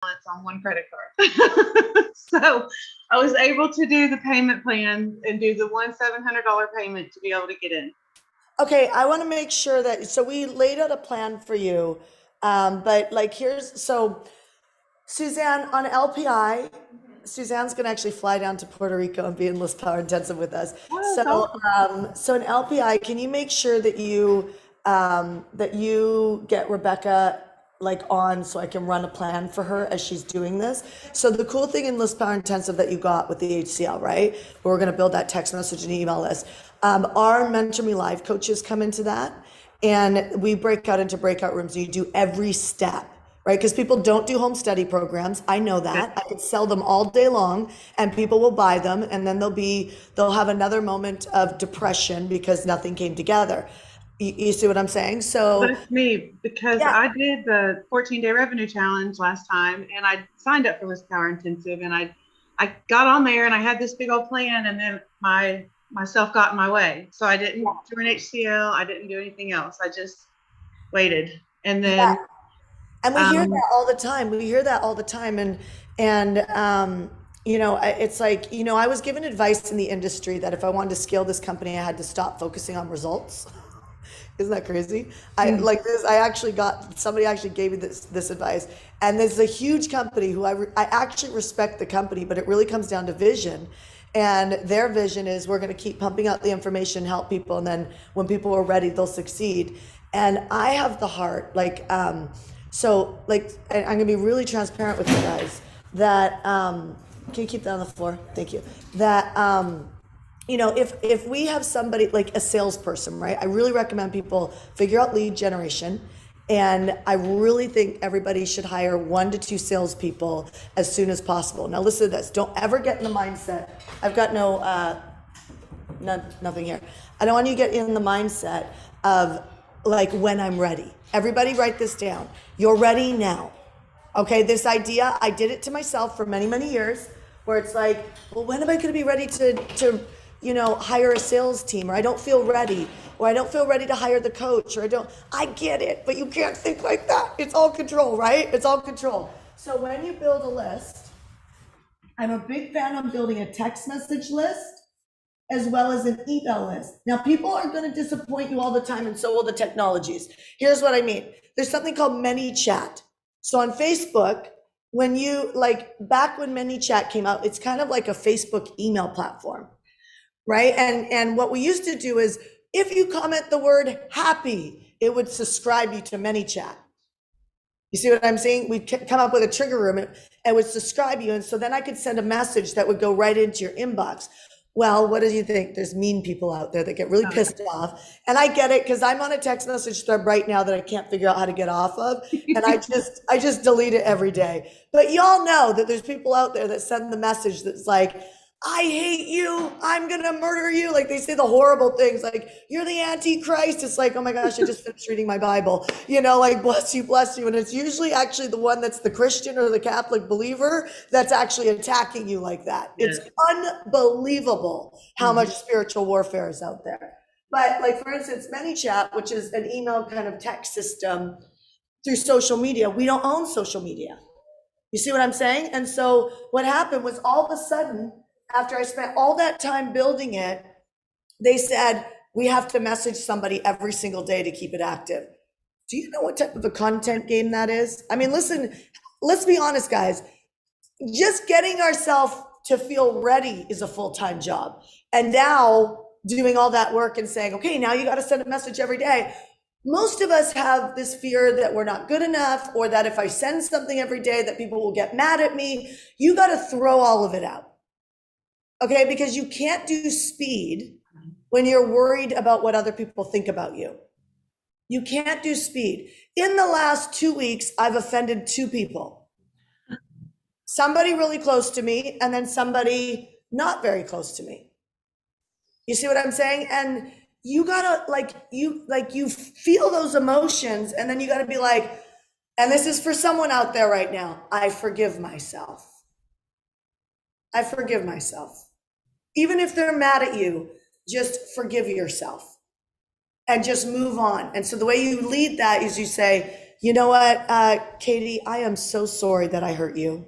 on one credit card. So I was able to do the payment plan and do the $700 payment to be able to get in. Okay, I want to make sure that, so we laid out a plan for you. But like so Suzanne on LPI, Suzanne's going to actually fly down to Puerto Rico and be in List Power Intensive with us. So in LPI, can you make sure that you get Rebecca like on so I can run a plan for her as she's doing this? So the cool thing in List Power Intensive that you got with the HCL, right? We're going to build that text message and email list. Our Mentor Me Live coaches come into that, and we break out into breakout rooms, and you do every step, right? Because people don't do home study programs. I know that. I could sell them all day long and people will buy them, and then they'll have another moment of depression because nothing came together. You see what I'm saying? So but it's me, because I did the 14-day revenue challenge last time, and I signed up for List Power Intensive, and I got on there and I had this big old plan, and then myself got in my way. So I didn't join HCL. I didn't do anything else. I just waited. And then and we hear that all the time. We hear that all the time. And you know, it's like, you know, I was given advice in the industry that if I wanted to scale this company, I had to stop focusing on results. Isn't that crazy? Somebody actually gave me this advice. And there's a huge company who I actually respect the company, but it really comes down to vision. And their vision is, we're going to keep pumping out the information, help people, and then when people are ready, they'll succeed. And I have the heart, so like, I'm going to be really transparent with you guys that, can you keep that on the floor? Thank you. That, you know, if we have somebody like a salesperson, right? I really recommend people figure out lead generation. And I really think everybody should hire 1 to 2 salespeople as soon as possible. Now listen to this, don't ever get in the mindset, I've got nothing here. I don't want you to get in the mindset of like, when I'm ready. Everybody write this down. You're ready now. Okay, this idea, I did it to myself for many, many years, where it's like, well, when am I gonna be ready to you know, hire a sales team, or I don't feel ready, or I don't feel ready to hire the coach, or I get it, but you can't think like that. It's all control, right? It's all control. So when you build a list, I'm a big fan of building a text message list as well as an email list. Now, people are going to disappoint you all the time, and so will the technologies. Here's what I mean. There's something called ManyChat. So on Facebook, when you, like, back when ManyChat came out, it's kind of like a Facebook email platform, right? And what we used to do is, if you comment the word happy, it would subscribe you to ManyChat. You see what I'm saying? We'd come up with a trigger room and would subscribe you. And so then I could send a message that would go right into your inbox. Well, what do you think? There's mean people out there that get really pissed off. And I get it, because I'm on a text message thread right now that I can't figure out how to get off of. And I just delete it every day. But y'all know that there's people out there that send the message that's like, I hate you, I'm gonna murder you. Like, they say the horrible things, like, you're the Antichrist. It's like, oh my gosh, I just finished reading my Bible, you know, like, bless you, bless you. And it's usually actually the one that's the Christian or the Catholic believer that's actually attacking you like that. It's unbelievable how much spiritual warfare is out there. But like, for instance, ManyChat, which is an email kind of text system through social media, we don't own social media. You see what I'm saying? And so what happened was, all of a sudden, after I spent all that time building it, they said, we have to message somebody every single day to keep it active. Do you know what type of a content game that is? I mean, listen, let's be honest, guys. Just getting ourselves to feel ready is a full-time job. And now doing all that work and saying, okay, now you got to send a message every day. Most of us have this fear that we're not good enough, or that if I send something every day that people will get mad at me. You got to throw all of it out. Okay, because you can't do speed when you're worried about what other people think about you. You can't do speed. In the last 2 weeks, I've offended 2 people. Somebody really close to me, and then somebody not very close to me. You see what I'm saying? And you gotta, you feel those emotions, and then you gotta be like, and this is for someone out there right now, I forgive myself. I forgive myself. Even if they're mad at you, just forgive yourself and just move on. And so the way you lead that is you say, You know what, Katie, I am so sorry that I hurt you.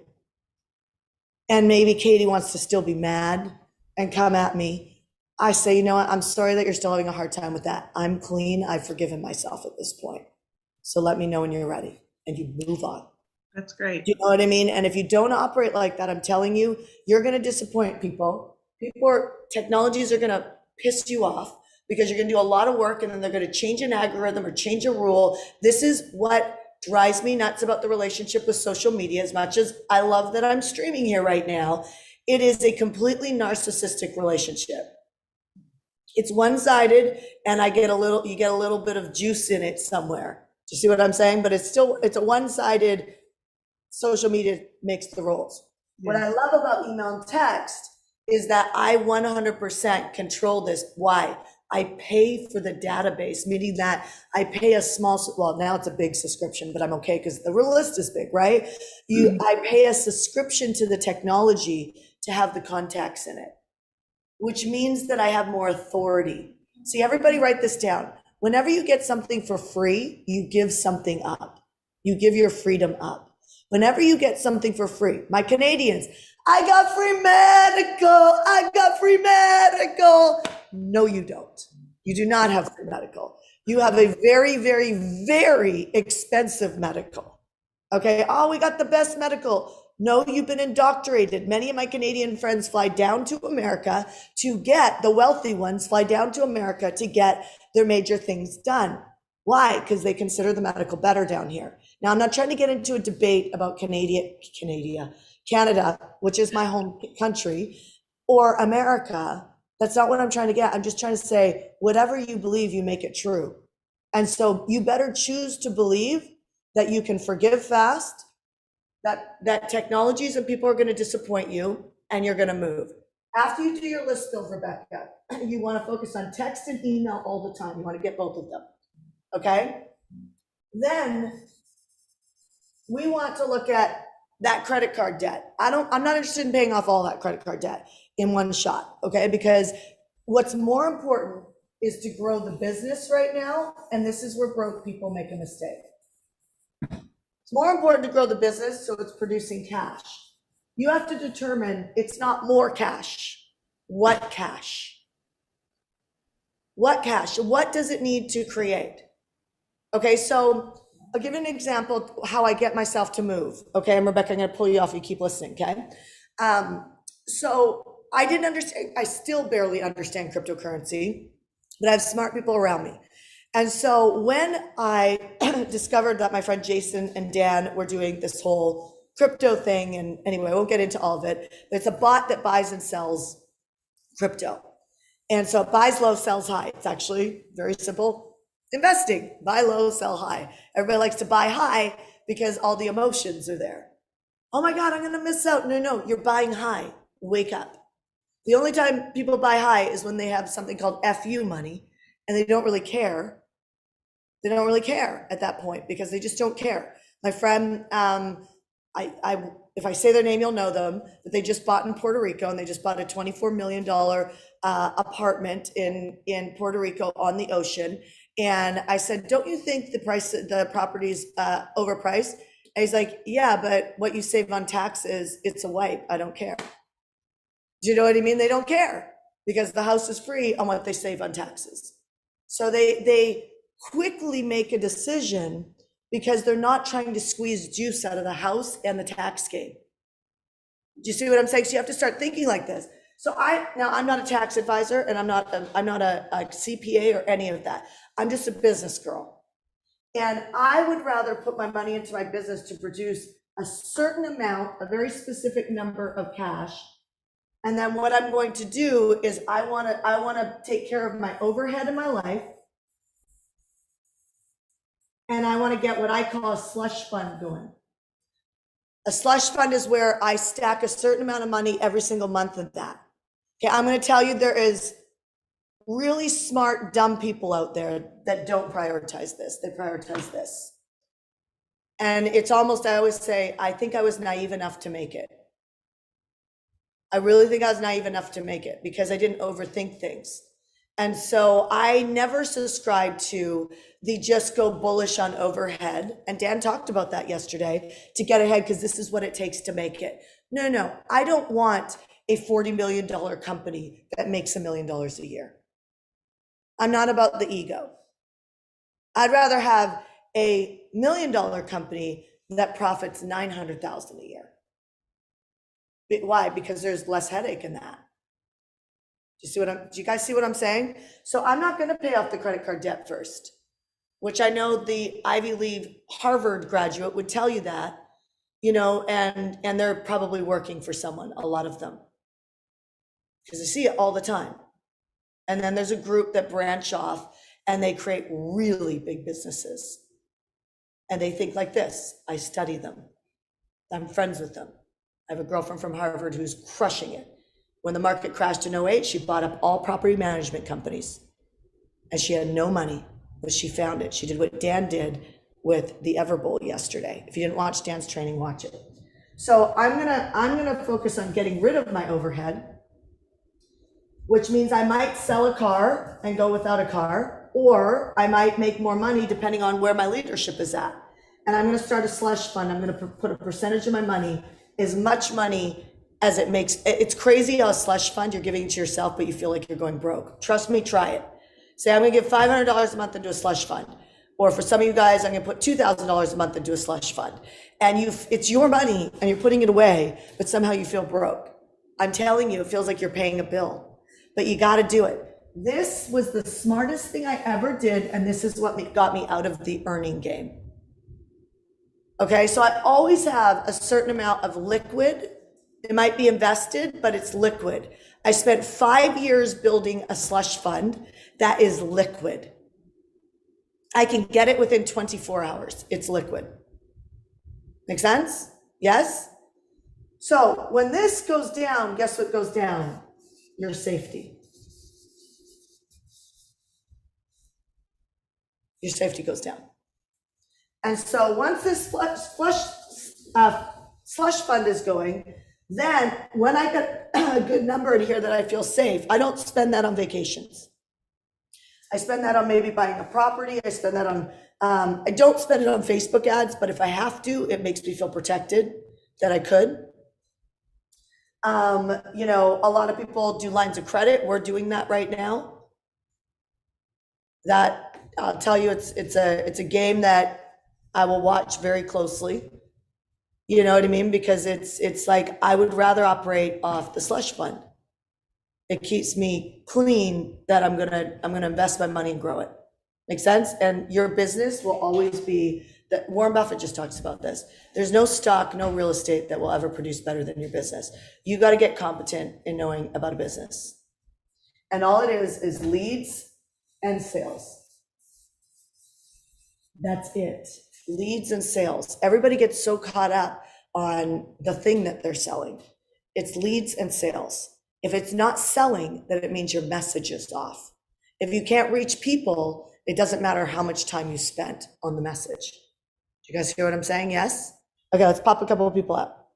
And maybe Katie wants to still be mad and come at me. I say, you know what, I'm sorry that you're still having a hard time with that. I'm clean. I've forgiven myself at this point. So let me know when you're ready, and you move on. That's great. Do you know what I mean? And if you don't operate like that, I'm telling you, you're going to disappoint people. Technologies are going to piss you off because you're going to do a lot of work and then they're going to change an algorithm or change a rule. This is what drives me nuts about the relationship with social media. As much as I love that I'm streaming here right now, it is a completely narcissistic relationship. It's one-sided, and you get a little bit of juice in it somewhere. Do you see what I'm saying? But it's a one-sided. Social media makes the rules. What I love about email and text is that I 100% control this. Why? I pay for the database, meaning that I pay a small, well, now it's a big subscription, but I'm okay because the list is big, right? I pay a subscription to the technology to have the contacts in it, which means that I have more authority. See, everybody write this down. Whenever you get something for free, you give something up. You give your freedom up. Whenever you get something for free, my Canadians, I got free medical. No, you don't. You do not have free medical. You have a very, very, very expensive medical. Okay. Oh, we got the best medical. No, you've been indoctrinated. Many of my Canadian friends fly down to America to get, the wealthy ones fly down to America to get their major things done. Why? Because they consider the medical better down here. Now, I'm not trying to get into a debate about Canada, which is my home country, or America. That's not what I'm trying to get. I'm just trying to say, whatever you believe, you make it true. And so you better choose to believe that you can forgive fast, that technologies and people are going to disappoint you, and you're going to move. After you do your list build, Rebecca, you want to focus on text and email all the time. You want to get both of them. Okay? Then we want to look at that credit card debt. I'm not interested in paying off all that credit card debt in one shot, okay? Because what's more important is to grow the business right now, and this is where broke people make a mistake. It's more important to grow the business so it's producing cash. You have to determine it's not more cash. What cash? What cash? What does it need to create? Okay, so I'll give you an example of how I get myself to move. Okay, and Rebecca, I'm going to pull you off. You keep listening, okay? So I didn't understand. I still barely understand cryptocurrency, but I have smart people around me. And so when I discovered that my friend Jason and Dan were doing this whole crypto thing, and anyway, I won't get into all of it, but it's a bot that buys and sells crypto. And so it buys low, sells high. It's actually very simple. Investing, buy low, sell high. Everybody likes to buy high because all the emotions are there. Oh my God, I'm going to miss out. No, you're buying high. Wake up. The only time people buy high is when they have something called FU money and they don't really care. They don't really care at that point because they just don't care. My friend, if I say their name, you'll know them, but they just bought in Puerto Rico, and they just bought a $24 million apartment in Puerto Rico on the ocean. And I said, don't you think the property's overpriced? And he's like, yeah, but what you save on taxes, it's a wipe. I don't care. Do you know what I mean? They don't care because the house is free on what they save on taxes. So they quickly make a decision because they're not trying to squeeze juice out of the house and the tax game. Do you see what I'm saying? So you have to start thinking like this. So I'm not a tax advisor, and I'm not a CPA or any of that. I'm just a business girl. And I would rather put my money into my business to produce a certain amount, a very specific number of cash. And then what I'm going to do is I want to take care of my overhead in my life. And I want to get what I call a slush fund going. A slush fund is where I stack a certain amount of money every single month of that. Okay, I'm going to tell you there is really smart, dumb people out there that don't prioritize this. They prioritize this. And it's almost, I always say, I think I was naive enough to make it. I really think I was naive enough to make it because I didn't overthink things. And so I never subscribe to the just go bullish on overhead. And Dan talked about that yesterday, to get ahead because this is what it takes to make it. No, I don't want a $40 million company that makes $1 million a year. I'm not about the ego. I'd rather have a $1 million company that profits 900,000 a year. Why? Because there's less headache in that. Do you guys see what I'm saying? So I'm not going to pay off the credit card debt first, which I know the Ivy League Harvard graduate would tell you that, and they're probably working for someone, a lot of them, because I see it all the time. And then there's a group that branch off and they create really big businesses. And they think like this: I study them. I'm friends with them. I have a girlfriend from Harvard who's crushing it. When the market crashed in 08, she bought up all property management companies. And she had no money, but she found it. She did what Dan did with the Everbowl yesterday. If you didn't watch Dan's training, watch it. So I'm gonna focus on getting rid of my overhead, which means I might sell a car and go without a car, or I might make more money depending on where my leadership is at. And I'm gonna start a slush fund. I'm gonna put a percentage of my money, as much money as it makes. It's crazy how a slush fund, you're giving it to yourself, but you feel like you're going broke. Trust me, try it. Say, I'm gonna give $500 a month into a slush fund. Or for some of you guys, I'm gonna put $2,000 a month into a slush fund. And it's your money and you're putting it away, but somehow you feel broke. I'm telling you, it feels like you're paying a bill, but you gotta do it. This was the smartest thing I ever did, and this is what got me out of the earning game. Okay, so I always have a certain amount of liquid. It might be invested, but it's liquid. I spent 5 years building a slush fund that is liquid. I can get it within 24 hours. It's liquid. Make sense? Yes? So when this goes down, guess what goes down? Your safety. Your safety goes down. And so once this slush fund is going, then when I get a good number in here that I feel safe, I don't spend that on vacations. I spend that on maybe buying a property. I spend that on, I don't spend it on Facebook ads, but if I have to, it makes me feel protected that I could. A lot of people do lines of credit. We're doing that right now. That, I'll tell you, it's a game that I will watch very closely. You know what I mean? Because it's like, I would rather operate off the slush fund. It keeps me clean that I'm gonna invest my money and grow it. Make sense? And your business will always be that. Warren Buffett just talks about this. There's no stock, no real estate that will ever produce better than your business. You got to get competent in knowing about a business. And all it is leads and sales. That's it. Leads and sales. Everybody gets so caught up on the thing that they're selling. It's leads and sales. If it's not selling, then it means your message is off. If you can't reach people, it doesn't matter how much time you spent on the message. Do you guys hear what I'm saying? Yes? Okay, let's pop a couple of people up.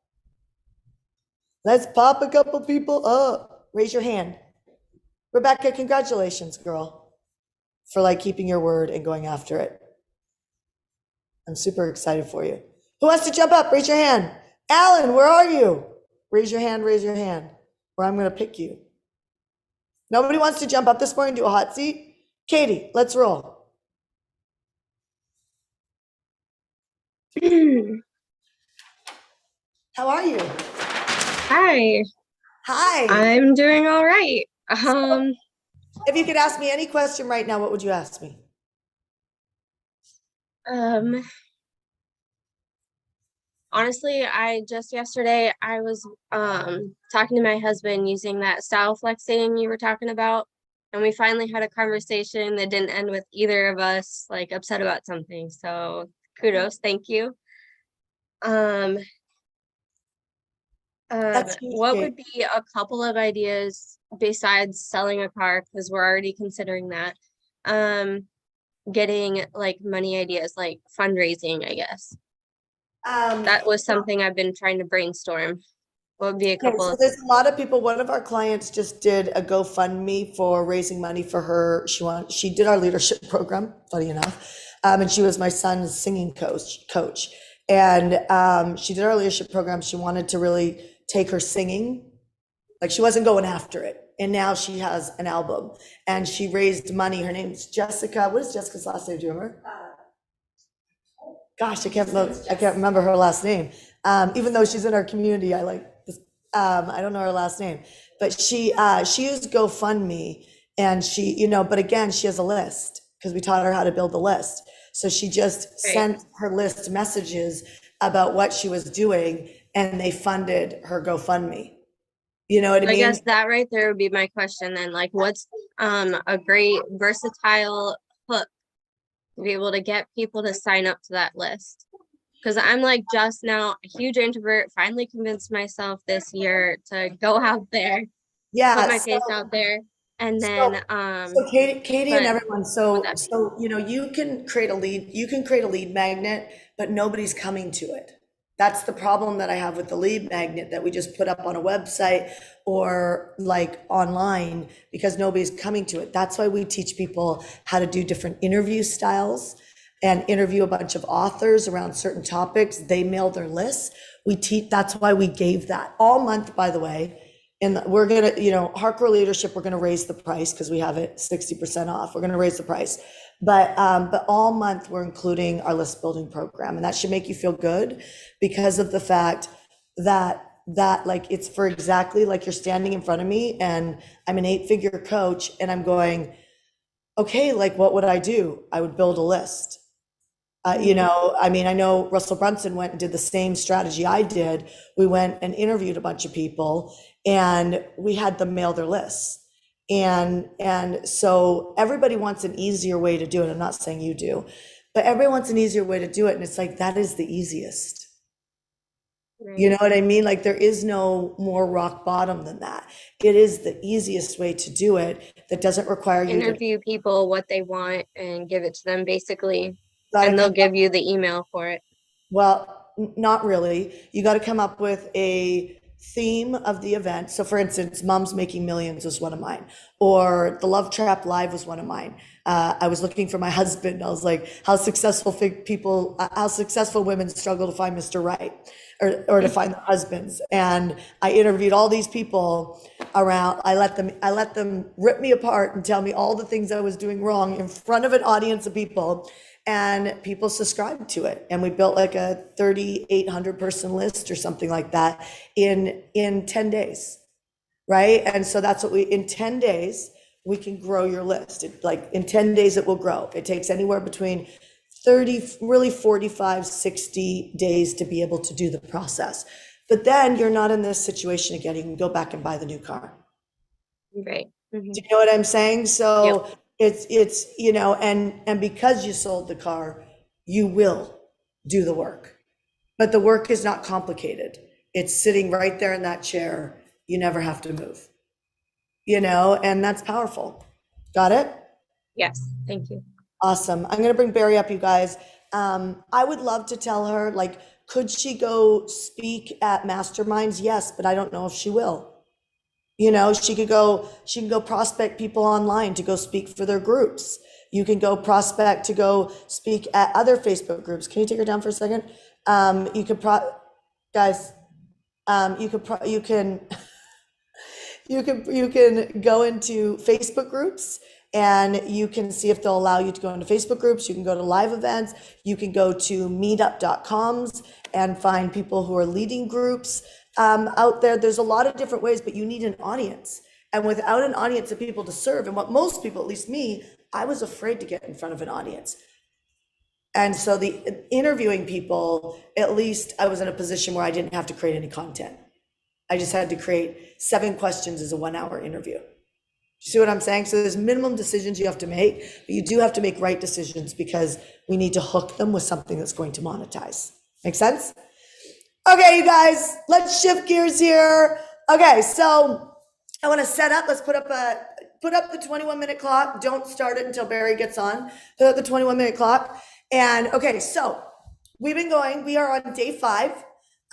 Let's pop a couple people up. Raise your hand. Rebecca, congratulations, girl, for keeping your word and going after it. I'm super excited for you. Who wants to jump up? Raise your hand. Alan, where are you? Raise your hand, or I'm going to pick you. Nobody wants to jump up this morning and do a hot seat? Katie, let's roll. How are you? Hi. Hi. I'm doing all right. If you could ask me any question right now, what would you ask me? Honestly, yesterday I was talking to my husband using that style flexing you were talking about, and we finally had a conversation that didn't end with either of us upset about something. So kudos, thank you. What would be a couple of ideas besides selling a car, because we're already considering that, getting money ideas, like fundraising, I guess. That was something I've been trying to brainstorm. What would be a Okay, couple so of, there's a lot of people. One of our clients just did a GoFundMe for raising money for her. She did our leadership program, funny enough, and she was my son's singing coach. And she did our leadership program. She wanted to really take her singing, like she wasn't going after it. And now she has an album, and she raised money. Her name's Jessica. What is Jessica's last name? Do you remember? Gosh, I can't remember her last name. Even though she's in our community, I don't know her last name, but she used GoFundMe, and but again, she has a list because we taught her how to build the list. So she just sent her list messages about what she was doing, and they funded her GoFundMe. You know what I mean? I guess that right there would be my question then. Like, what's a great versatile hook to be able to get people to sign up to that list? Because I'm like just now a huge introvert, finally convinced myself this year to go out there, put my face out there. And then so Katie and everyone, so that you can create a lead magnet, but nobody's coming to it. That's the problem that I have with the lead magnet that we just put up on a website or like online, because nobody's coming to it. That's why we teach people how to do different interview styles and interview a bunch of authors around certain topics. They mail their lists. That's why we gave that all month, by the way. And we're gonna, Hardcore Leadership, we're gonna raise the price because we have it 60% off. We're gonna raise the price. But all month we're including our list building program, and that should make you feel good because of the fact that like it's for exactly like you're standing in front of me and I'm an 8-figure coach and I'm going, okay, like what would I do? I would build a list. I know Russell Brunson went and did the same strategy I did. We went and interviewed a bunch of people and we had them mail their lists. And so everybody wants an easier way to do it. I'm not saying you do, but everyone wants an easier way to do it. And it's like, that is the easiest. Right. You know what I mean? Like there is no more rock bottom than that. It is the easiest way to do it that doesn't require you to interview people what they want and give it to them basically. And they'll give you the email for it. Well, not really. You got to come up with a theme of the event. So for instance, Moms Making Millions was one of mine, or the Love Trap Live was one of mine. I was looking for my husband. I was like, how successful women struggle to find Mr. Right, or to find their husbands. And I interviewed all these people around. I let them rip me apart and tell me all the things I was doing wrong in front of an audience of people. And people subscribed to it. And we built like a 3,800 person list or something like that in 10 days, right? And so that's what in 10 days, we can grow your list. In 10 days, it will grow. It takes anywhere between 45, 60 days to be able to do the process. But then you're not in this situation again. You can go back and buy the new car. Right. Mm-hmm. Do you know what I'm saying? So yep. It's and because you sold the car, you will do the work, but the work is not complicated. It's sitting right there in that chair. You never have to move, and that's powerful. Got it? Yes. Thank you. Awesome. I'm going to bring Barry up, you guys. I would love to tell her, like, could she go speak at masterminds? Yes, but I don't know if she will. She can go prospect people online to go speak for their groups. You can go prospect to go speak at other Facebook groups. Can you take her down for a second? You can go into Facebook groups and you can see if they'll allow you to go into Facebook groups. You can go to live events. You can go to meetup.coms and find people who are leading groups. Out there, there's a lot of different ways, but you need an audience. And without an audience of people to serve, and what most people, at least me, I was afraid to get in front of an audience. And so the interviewing people, at least I was in a position where I didn't have to create any content. I just had to create 7 questions as a 1-hour interview. You see what I'm saying? So there's minimum decisions you have to make, but you do have to make right decisions because we need to hook them with something that's going to monetize. Make sense? Okay, you guys, let's shift gears here. Okay, so I want to set up, let's put up the 21-minute clock. Don't start it until Barry gets on. Put up the 21-minute clock. And okay, so we've been going, we are on day 5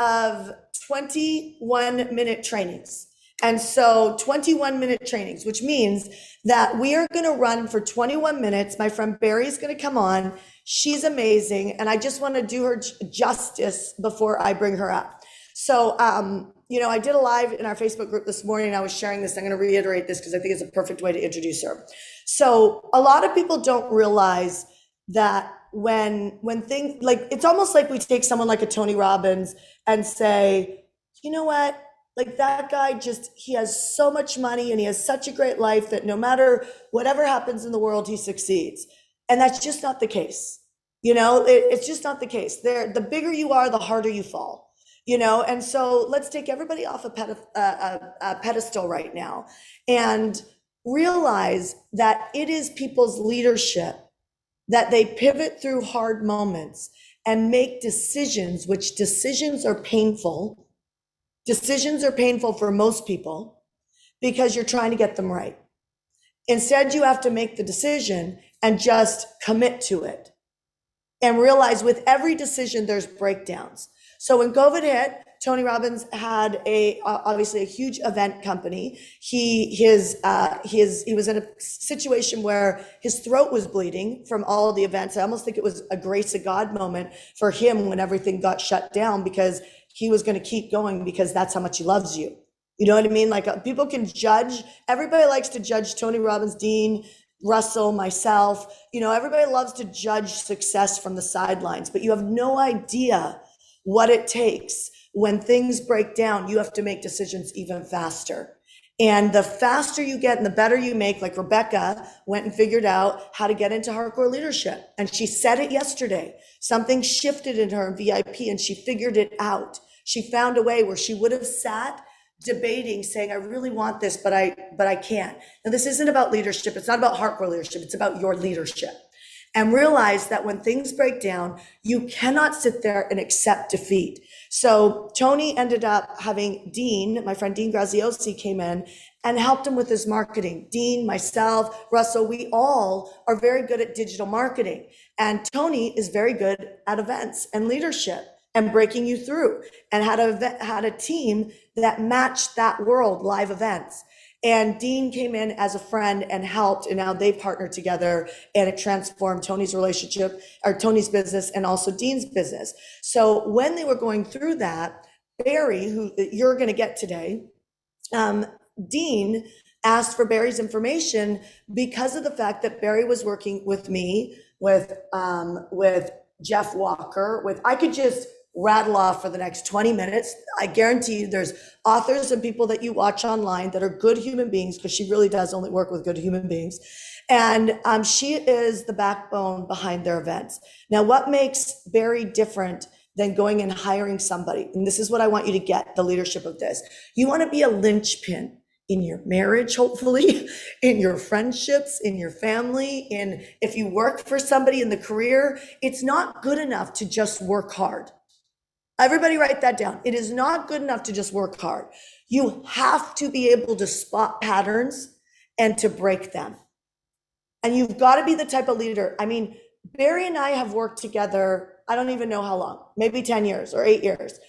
of 21-minute trainings. And so 21-minute trainings, which means that we are going to run for 21 minutes. My friend Barry is going to come on. She's amazing. And I just want to do her justice before I bring her up. So, I did a live in our Facebook group this morning. I was sharing this. I'm going to reiterate this because I think it's a perfect way to introduce her. So a lot of people don't realize that when things like, it's almost like we take someone like a Tony Robbins and say, you know what? Like that guy he has so much money and he has such a great life that no matter whatever happens in the world, he succeeds. And that's just not the case. It's just not the case. The bigger you are, the harder you fall, and so let's take everybody off a pedestal right now and realize that it is people's leadership that they pivot through hard moments and make decisions, which decisions are painful. Decisions are painful for most people because you're trying to get them right. Instead, you have to make the decision and just commit to it and realize with every decision, there's breakdowns. So when COVID hit, Tony Robbins had obviously a huge event company. He was in a situation where his throat was bleeding from all of the events. I almost think it was a grace of God moment for him when everything got shut down, because he was going to keep going because that's how much he loves you. You know what I mean? Like people can judge. Everybody likes to judge Tony Robbins, Dean, Russell, myself. Everybody loves to judge success from the sidelines, but you have no idea what it takes. When things break down, you have to make decisions even faster. And the faster you get and the better you make, like Rebecca went and figured out how to get into hardcore leadership. And she said it yesterday. Something shifted in her in VIP and she figured it out. She found a way where she would have sat debating, saying, I really want this, but I can't. Now, this isn't about leadership. It's not about hardcore leadership. It's about your leadership. And realize that when things break down, you cannot sit there and accept defeat. So Tony ended up having Dean, my friend Dean Graziosi, came in and helped him with his marketing. Dean, myself, Russell, we all are very good at digital marketing. And Tony is very good at events and leadership and breaking you through, and had a team that matched that world, live events. And Dean came in as a friend and helped, and now they partnered together, and it transformed Tony's relationship, or Tony's business, and also Dean's business. So when they were going through that, Barry, who you're going to get today, Dean asked for Barry's information because of the fact that Barry was working with me, with Jeff Walker, I could just rattle off for the next 20 minutes. I guarantee you there's authors and people that you watch online that are good human beings, because she really does only work with good human beings. And she is the backbone behind their events. Now, what makes Barry different than going and hiring somebody? And this is what I want you to get, the leadership of this. You want to be a linchpin in your marriage, hopefully, in your friendships, in your family, if you work for somebody in the career. It's not good enough to just work hard. Everybody write that down. It is not good enough to just work hard. You have to be able to spot patterns and to break them. And you've got to be the type of leader. I mean, Barry and I have worked together, I don't even know how long, maybe 10 years or 8 years.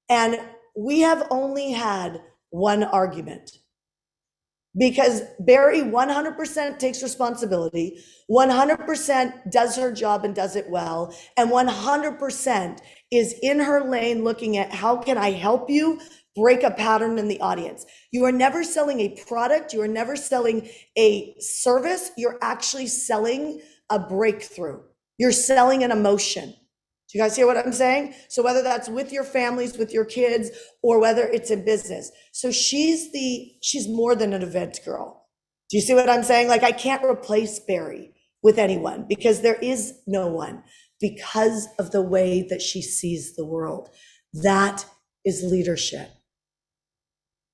And we have only had one argument, because Barry 100% takes responsibility, 100% does her job and does it well, and 100% is in her lane looking at how can I help you break a pattern in the audience. You are never selling a product. You are never selling a service. You're actually selling a breakthrough. You're selling an emotion. Do you guys hear what I'm saying? So whether that's with your families, with your kids, or whether it's in business. So she's more than an event girl. Do you see what I'm saying? Like, I can't replace Barry with anyone, because there is no one, because of the way that she sees the world. That is leadership.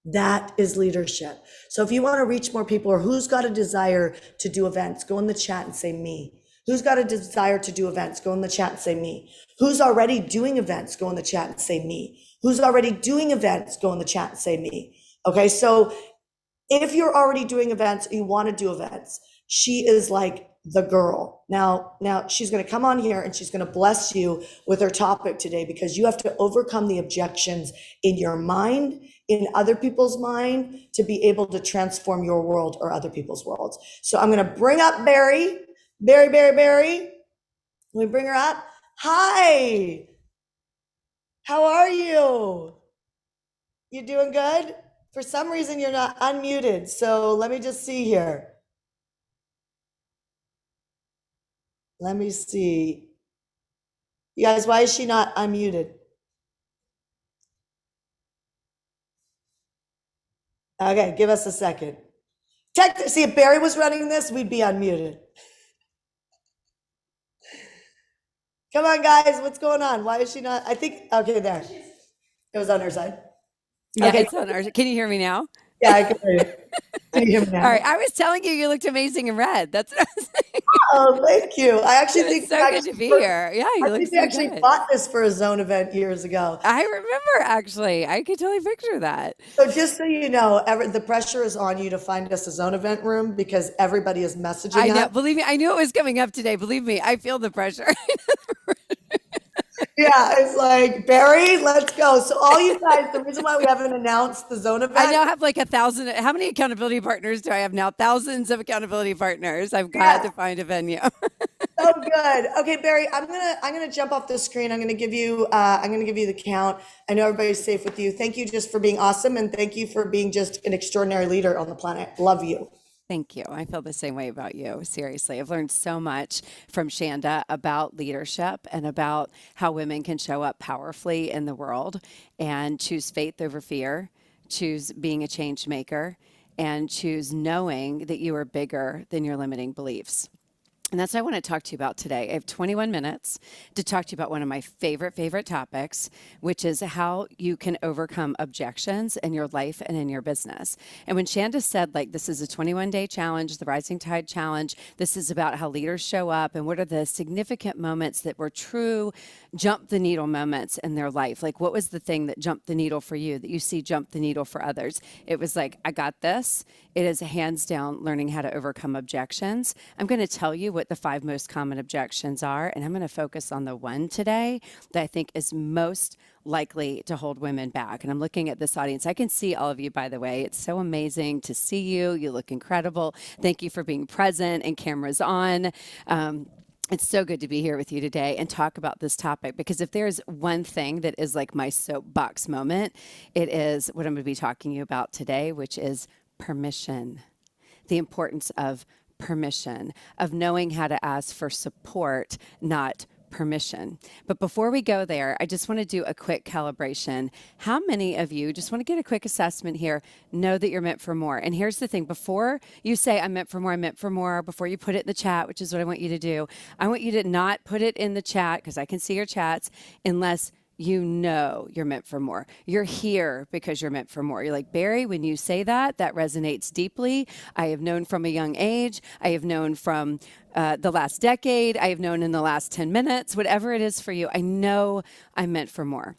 That is leadership. So if you want to reach more people, or who's got a desire to do events, go in the chat and say me. Who's got a desire to do events? Go in the chat and say me. Who's already doing events? Go in the chat and say me. Who's already doing events? Go in the chat and say me. Okay, so if you're already doing events, you want to do events, she is like the girl. Now she's going to come on here and she's going to bless you with her topic today, because you have to overcome the objections in your mind, in other people's mind, to be able to transform your world or other people's worlds. So I'm going to bring up Barry. Barry. Let me bring her up. Hi. How are you? You doing good? For some reason, you're not unmuted. So let me just see here. Let me see. You guys, why is she not unmuted? Okay, give us a second. See, if Barry was running this, we'd be unmuted. Come on, guys, what's going on? Why is she not? I think, okay, there. It was on her side. Yeah, Okay. it's on ours. Can you hear me now? Yeah, I can hear you. Can you hear me now? All right. I was telling you, you looked amazing in red. That's what I was saying. Oh, thank you. I actually think It's so good to be here. Yeah, you look so actually good. bought this for a zone event years ago. I remember, actually. I could totally picture that. So just so you know, the pressure is on you to find us a zone event room, because everybody is messaging I know. us. Believe me, I knew it was coming up today. Believe me, I feel the pressure. Yeah, it's like, Barry, let's go. So all you guys, the reason why we haven't announced the zone event. I now have like 1,000. How many accountability partners do I have now? Thousands of accountability partners. I've got to find a venue. So good. Okay, Barry, I'm gonna jump off the screen. I'm gonna give you the count. I know everybody's safe with you. Thank you just for being awesome, and thank you for being just an extraordinary leader on the planet. Love you. Thank you. I feel the same way about you. Seriously, I've learned so much from Shanda about leadership and about how women can show up powerfully in the world and choose faith over fear, choose being a change maker, and choose knowing that you are bigger than your limiting beliefs. And that's what I want to talk to you about today. I have 21 minutes to talk to you about one of my favorite topics, which is how you can overcome objections in your life and in your business. And when Shanda said, like, this is a 21-day challenge, the Rising Tide Challenge, this is about how leaders show up and what are the significant moments that were true jump the needle moments in their life. Like, what was the thing that jumped the needle for you that you see jump the needle for others? It was like, I got this. It is hands down learning how to overcome objections. I'm going to tell you what the 5 most common objections are, and I'm going to focus on the one today that I think is most likely to hold women back. And I'm looking at this audience. I can see all of you, by the way. It's so amazing to see you. You look incredible. Thank you for being present and cameras on. It's so good to be here with you today and talk about this topic, because if there's one thing that is like my soapbox moment, it is what I'm going to be talking to you about today, which is permission. The importance of permission, of knowing how to ask for support, not permission. But before we go there, I just want to do a quick calibration. How many of you, just want to get a quick assessment here, know that you're meant for more? And here's the thing, before you say I'm meant for more, before you put it in the chat, which is what I want you to do, I want you to not put it in the chat, because I can see your chats, unless you know you're meant for more. You're here because you're meant for more. You're like, Barry, when you say that, that resonates deeply. I have known from a young age. I have known from the last decade. I have known in the last 10 minutes, whatever it is for you. I know I'm meant for more.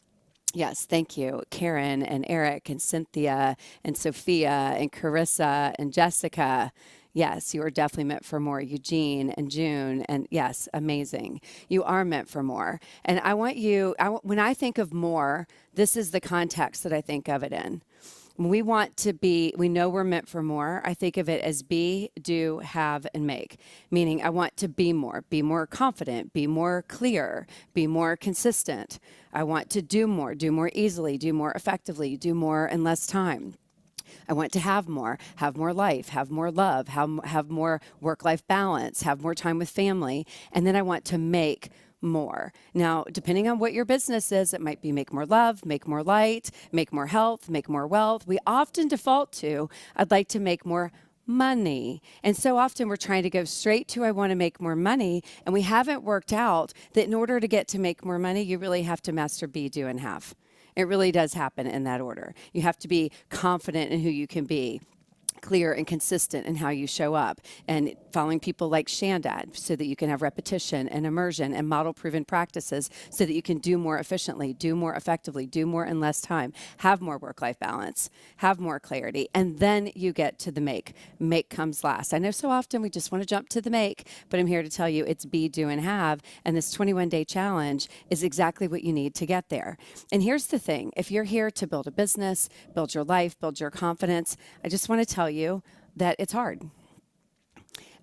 Yes, thank you, Karen and Eric and Cynthia and Sophia and Carissa and Jessica. Yes, you are definitely meant for more. Eugene and June, and yes, amazing. You are meant for more. And I want you, when I think of more, this is the context that I think of it in. We want to be, we know we're meant for more. I think of it as be, do, have, and make. Meaning I want to be more confident, be more clear, be more consistent. I want to do more easily, do more effectively, do more in less time. I want to have more life, have more love, have more work-life balance, have more time with family. And then I want to make more. Now, depending on what your business is, it might be make more love, make more light, make more health, make more wealth. We often default to, I'd like to make more money. And so often we're trying to go straight to, I want to make more money. And we haven't worked out that in order to get to make more money, you really have to master be, do, and have. It really does happen in that order. You have to be confident in who you can be, clear and consistent in how you show up, and following people like Shanda so that you can have repetition and immersion and model proven practices so that you can do more efficiently, do more effectively, do more in less time, have more work-life balance, have more clarity, and then you get to the make. Make comes last. I know so often we just want to jump to the make, but I'm here to tell you it's be, do, and have, and this 21-day challenge is exactly what you need to get there. And here's the thing. If you're here to build a business, build your life, build your confidence, I just want to tell you that it's hard.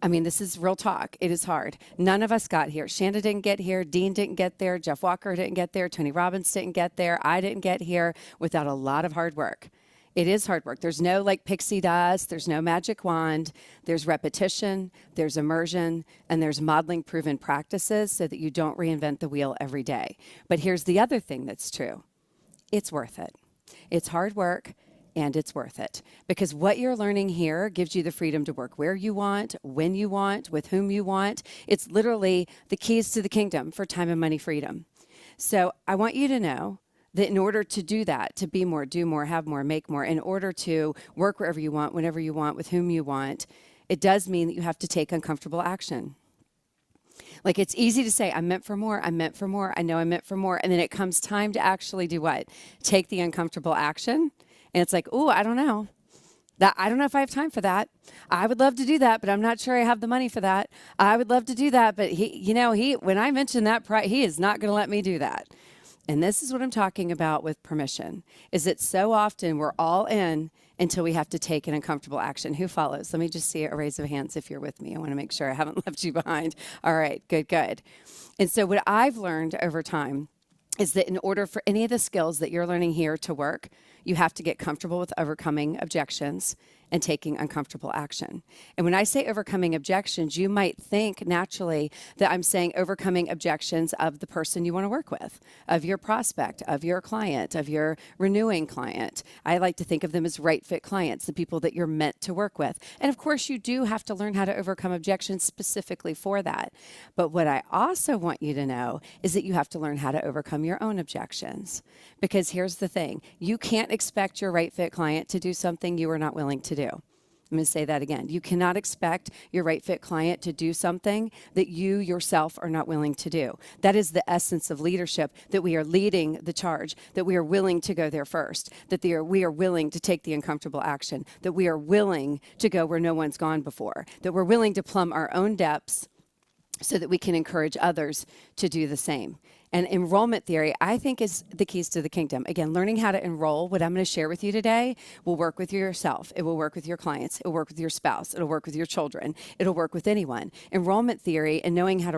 I mean, this is real talk. It is hard. None of us got here. Shanda didn't get here. Dean didn't get there. Jeff Walker didn't get there. Tony Robbins didn't get there. I didn't get here without a lot of hard work. It is hard work. There's no like pixie dust. There's no magic wand. There's repetition. There's immersion. And there's modeling proven practices so that you don't reinvent the wheel every day. But here's the other thing that's true. It's worth it. It's hard work. And it's worth it, because what you're learning here gives you the freedom to work where you want, when you want, with whom you want. It's literally the keys to the kingdom for time and money freedom. So I want you to know that in order to do that, to be more, do more, have more, make more, in order to work wherever you want, whenever you want, with whom you want, it does mean that you have to take uncomfortable action. Like, it's easy to say, I'm meant for more, I'm meant for more, I know I'm meant for more. And then it comes time to actually do what? Take the uncomfortable action. And it's like, oh, I don't know. I don't know if I have time for that. I would love to do that, but I'm not sure I have the money for that. I would love to do that, but when I mention that price, he is not going to let me do that. And this is what I'm talking about with permission, is that so often we're all in until we have to take an uncomfortable action. Who follows? Let me just see a raise of hands if you're with me. I want to make sure I haven't left you behind. All right, good. And so what I've learned over time is that in order for any of the skills that you're learning here to work, you have to get comfortable with overcoming objections and taking uncomfortable action. And when I say overcoming objections, you might think naturally that I'm saying overcoming objections of the person you want to work with, of your prospect, of your client, of your renewing client. I like to think of them as right fit clients, the people that you're meant to work with. And of course, you do have to learn how to overcome objections specifically for that. But what I also want you to know is that you have to learn how to overcome your own objections. Because here's the thing, you can't expect your right fit client to do something you are not willing to do. I'm going to say that again. You cannot expect your right fit client to do something that you yourself are not willing to do. That is the essence of leadership, that we are leading the charge, that we are willing to go there first, that we are willing to take the uncomfortable action, that we are willing to go where no one's gone before, that we're willing to plumb our own depths so that we can encourage others to do the same. And enrollment theory, I think, is the keys to the kingdom. Again, learning how to enroll, what I'm going to share with you today, will work with yourself. It will work with your clients. It will work with your spouse. It'll work with your children. It'll work with anyone. Enrollment theory and knowing how to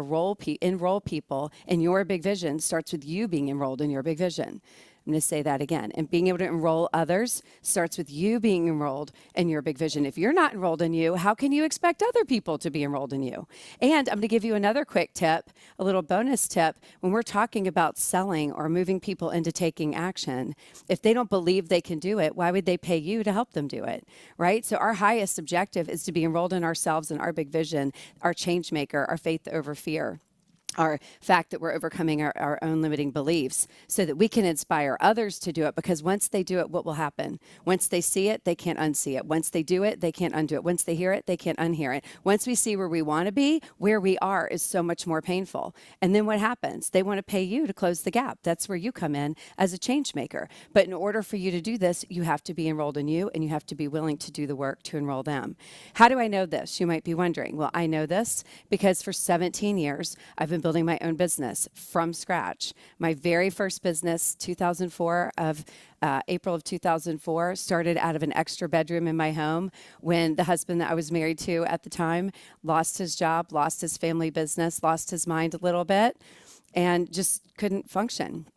enroll people in your big vision starts with you being enrolled in your big vision. I'm going to say that again. And being able to enroll others starts with you being enrolled in your big vision. If you're not enrolled in you, how can you expect other people to be enrolled in you? And I'm going to give you another quick tip, a little bonus tip. When we're talking about selling or moving people into taking action, if they don't believe they can do it, why would they pay you to help them do it, right? So our highest objective is to be enrolled in ourselves and our big vision, our change maker, our faith over fear. Our fact that we're overcoming our own limiting beliefs so that we can inspire others to do it, because once they do it, what will happen? Once they see it, they can't unsee it. Once they do it, they can't undo it. Once they hear it, they can't unhear it. Once we see where we want to be, where we are is so much more painful. And then what happens? They want to pay you to close the gap. That's where you come in as a change maker. But in order for you to do this, you have to be enrolled in you, and you have to be willing to do the work to enroll them. How do I know this? You might be wondering. Well, I know this because for 17 years, I've been building my own business from scratch. My very first business, 2004 April of 2004, started out of an extra bedroom in my home when the husband that I was married to at the time lost his job, lost his family business, lost his mind a little bit, and just couldn't function.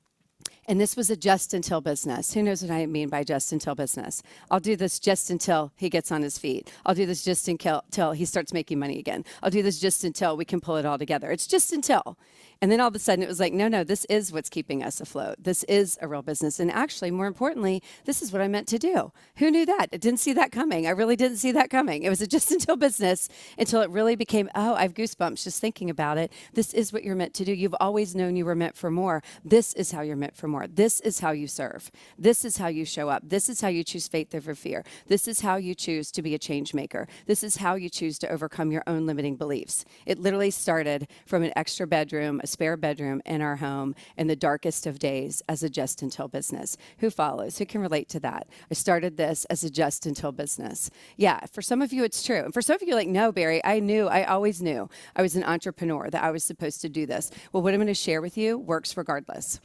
And this was a just until business. Who knows what I mean by just until business? I'll do this just until he gets on his feet. I'll do this just until he starts making money again. I'll do this just until we can pull it all together. It's just until. And then all of a sudden it was like, no, this is what's keeping us afloat. This is a real business. And actually, more importantly, this is what I meant to do. Who knew that? I didn't see that coming. I really didn't see that coming. It was a just until business until it really became, I have goosebumps just thinking about it. This is what you're meant to do. You've always known you were meant for more. This is how you're meant for more. more. This is how you serve. This is how you show up. This is how you choose faith over fear. This is how you choose to be a change maker. This is how you choose to overcome your own limiting beliefs. It literally started from an extra bedroom, a spare bedroom in our home in the darkest of days as a just until business. Who follows? Who can relate to that? I started this as a just until business. Yeah, for some of you, it's true. And for some of you, like, no, Barry, I always knew I was an entrepreneur, that I was supposed to do this. Well, what I'm going to share with you works regardless.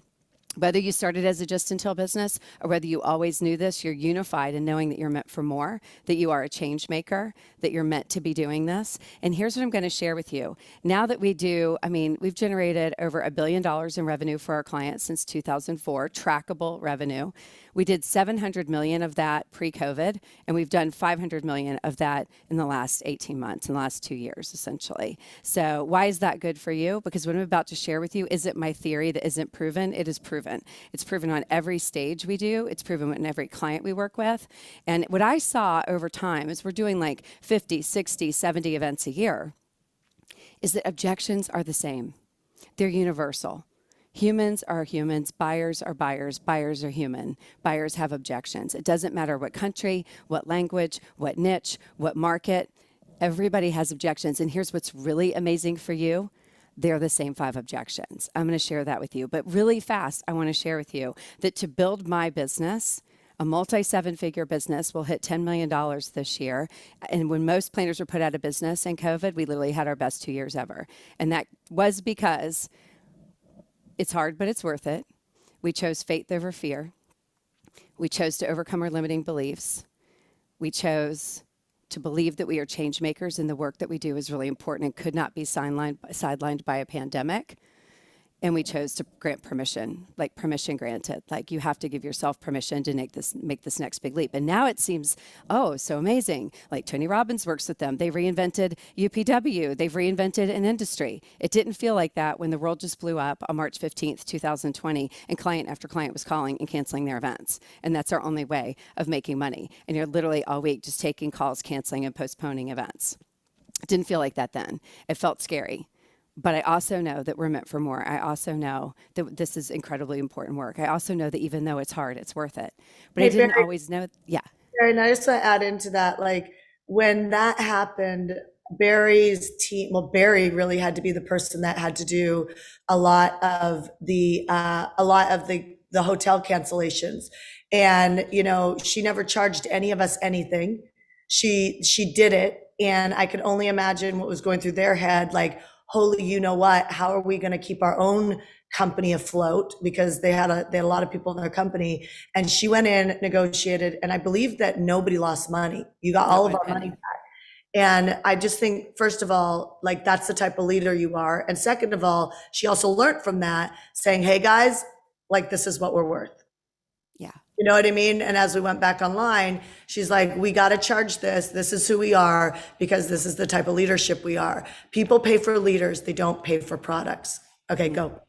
Whether you started as a just until business or whether you always knew this, you're unified in knowing that you're meant for more, that you are a change maker, that you're meant to be doing this. And here's what I'm going to share with you. Now that we've generated over $1 billion in revenue for our clients since 2004, trackable revenue. We did 700 million of that pre-COVID, and we've done 500 million of that in the last 18 months, in the last 2 years, essentially. So why is that good for you? Because what I'm about to share with you isn't my theory that isn't proven. It is proven. It's proven on every stage we do. It's proven on every client we work with. And what I saw over time is we're doing like 50, 60, 70 events a year, is that objections are the same. They're universal. Humans are humans, buyers are buyers, buyers are human. Buyers have objections. It doesn't matter what country, what language, what niche, what market, everybody has objections. And here's what's really amazing for you. They're the same 5 objections. I'm going to share that with you. But really fast, I want to share with you that to build my business, a multi-7-figure business will hit $10 million this year. And when most planners were put out of business in COVID, we literally had our best 2 years ever. And that was because it's hard, but it's worth it. We chose faith over fear. We chose to overcome our limiting beliefs. We chose to believe that we are change makers and the work that we do is really important and could not be sidelined by a pandemic. And we chose to grant permission, like permission granted. Like you have to give yourself permission to make this next big leap. And now it seems, oh, so amazing. Like Tony Robbins works with them. They reinvented UPW. They've reinvented an industry. It didn't feel like that when the world just blew up on March 15th, 2020, and client after client was calling and canceling their events. And that's our only way of making money. And you're literally all week just taking calls, canceling and postponing events. It didn't feel like that then. It felt scary. But I also know that we're meant for more. I also know that this is incredibly important work. I also know that even though it's hard, it's worth it. But hey, I didn't always know. Yeah. Barry, and I just want to add into that, like when that happened, Barry's team, well, Barry really had to be the person that had to do a lot of the hotel cancellations. And, you know, she never charged any of us anything. She did it. And I could only imagine what was going through their head, like, holy, you know what, how are we going to keep our own company afloat? Because they had a lot of people in their company. And she went in, negotiated, and I believe that nobody lost money. You got all of our money back. And I just think, first of all, like that's the type of leader you are. And second of all, she also learned from that, saying, hey guys, like this is what we're worth. Yeah. You know what I mean? And as we went back online, she's like, we got to charge this. This is who we are because this is the type of leadership we are. People pay for leaders. They don't pay for products. Okay, go.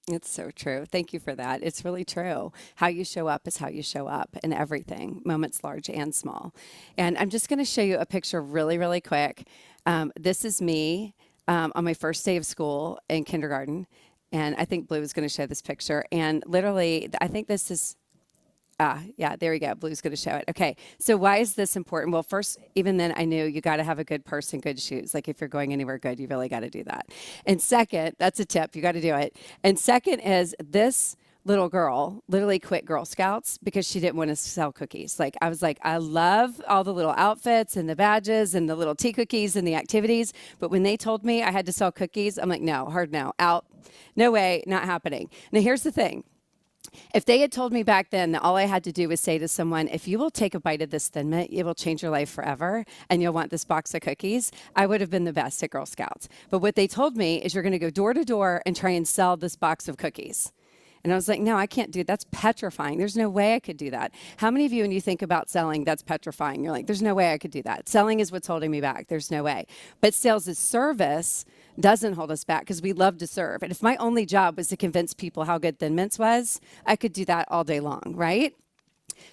It's so true. Thank you for that. It's really true. How you show up is how you show up in everything, moments large and small. And I'm just going to show you a picture really, really quick. This is me on my first day of school in kindergarten. And I think Blue is going to show this picture. And literally, I think this is... yeah, there we go. Blue's going to show it. Okay. So why is this important? Well, first, even then I knew you got to have a good purse and good shoes. Like if you're going anywhere good, you really got to do that. And second, that's a tip. You got to do it. And second is this little girl literally quit Girl Scouts because she didn't want to sell cookies. Like I was like, I love all the little outfits and the badges and the little tea cookies and the activities. But when they told me I had to sell cookies, I'm like, no, hard no, out. No way, not happening. Now here's the thing. If they had told me back then that all I had to do was say to someone, if you will take a bite of this Thin Mint, it will change your life forever and you'll want this box of cookies, I would have been the best at Girl Scouts. But what they told me is you're going to go door to door and try and sell this box of cookies. And I was like, no, I can't do it. That's petrifying. There's no way I could do that. How many of you, when you think about selling, that's petrifying? You're like, there's no way I could do that. Selling is what's holding me back. There's no way. But sales is service doesn't hold us back because we love to serve. And if my only job was to convince people how good Thin Mints was, I could do that all day long, right?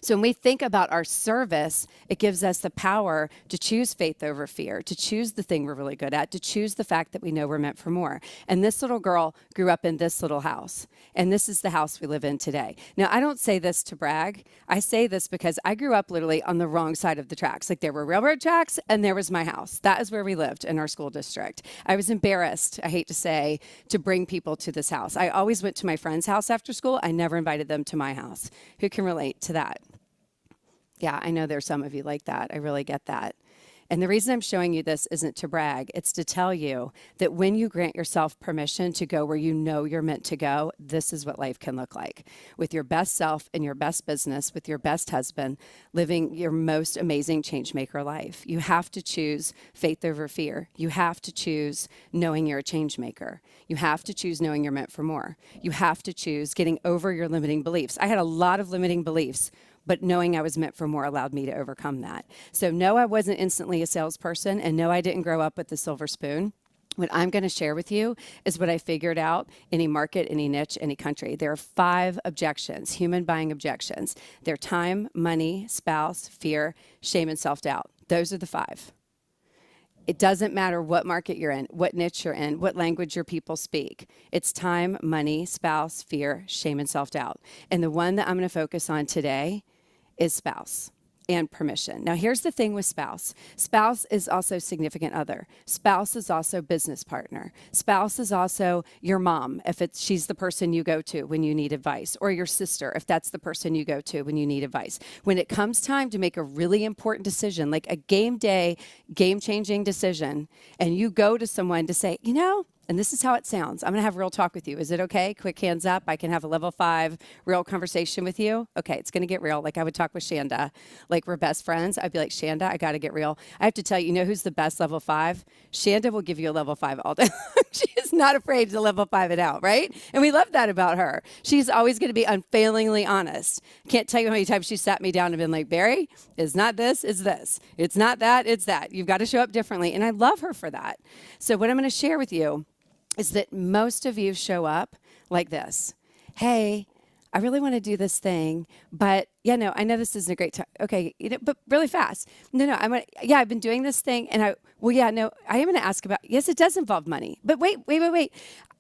So when we think about our service, it gives us the power to choose faith over fear, to choose the thing we're really good at, to choose the fact that we know we're meant for more. And this little girl grew up in this little house, and this is the house we live in today. Now, I don't say this to brag. I say this because I grew up literally on the wrong side of the tracks. Like, there were railroad tracks and there was my house. That is where we lived in our school district. I was embarrassed, I hate to say, to bring people to this house. I always went to my friend's house after school. I never invited them to my house. Who can relate to that? Yeah, I know there's some of you like that. I really get that. And the reason I'm showing you this isn't to brag. It's to tell you that when you grant yourself permission to go where you know you're meant to go, this is what life can look like. With your best self and your best business, with your best husband, living your most amazing change maker life. You have to choose faith over fear. You have to choose knowing you're a change maker. You have to choose knowing you're meant for more. You have to choose getting over your limiting beliefs. I had a lot of limiting beliefs, but knowing I was meant for more allowed me to overcome that. So no, I wasn't instantly a salesperson, and no, I didn't grow up with the silver spoon. What I'm going to share with you is what I figured out any market, any niche, any country. There are 5 objections, human buying objections. They're time, money, spouse, fear, shame, and self-doubt. Those are the 5. It doesn't matter what market you're in, what niche you're in, what language your people speak. It's time, money, spouse, fear, shame, and self-doubt. And the one that I'm going to focus on today is spouse and permission. Now, here's the thing with spouse. Spouse is also significant other. Spouse is also business partner. Spouse is also your mom, if she's the person you go to when you need advice, or your sister, if that's the person you go to when you need advice. When it comes time to make a really important decision, like a game day, game-changing decision, and you go to someone to say, and this is how it sounds. I'm going to have real talk with you. Is it okay? Quick hands up. I can have a level 5 real conversation with you. Okay, it's going to get real. Like I would talk with Shanda. Like we're best friends. I'd be like, Shanda, I got to get real. I have to tell you, who's the best level 5? Shanda will give you a level 5 all day. She is not afraid to level 5 it out, right? And we love that about her. She's always going to be unfailingly honest. Can't tell you how many times she sat me down and been like, Barry, it's not this, it's this. It's not that, it's that. You've got to show up differently. And I love her for that. So what I'm going to share with you is that most of you show up like this. Hey, I really want to do this thing, but I know this isn't a great time. Okay, but really fast. No, I've been doing this thing, and I am going to ask about, yes, it does involve money, but wait.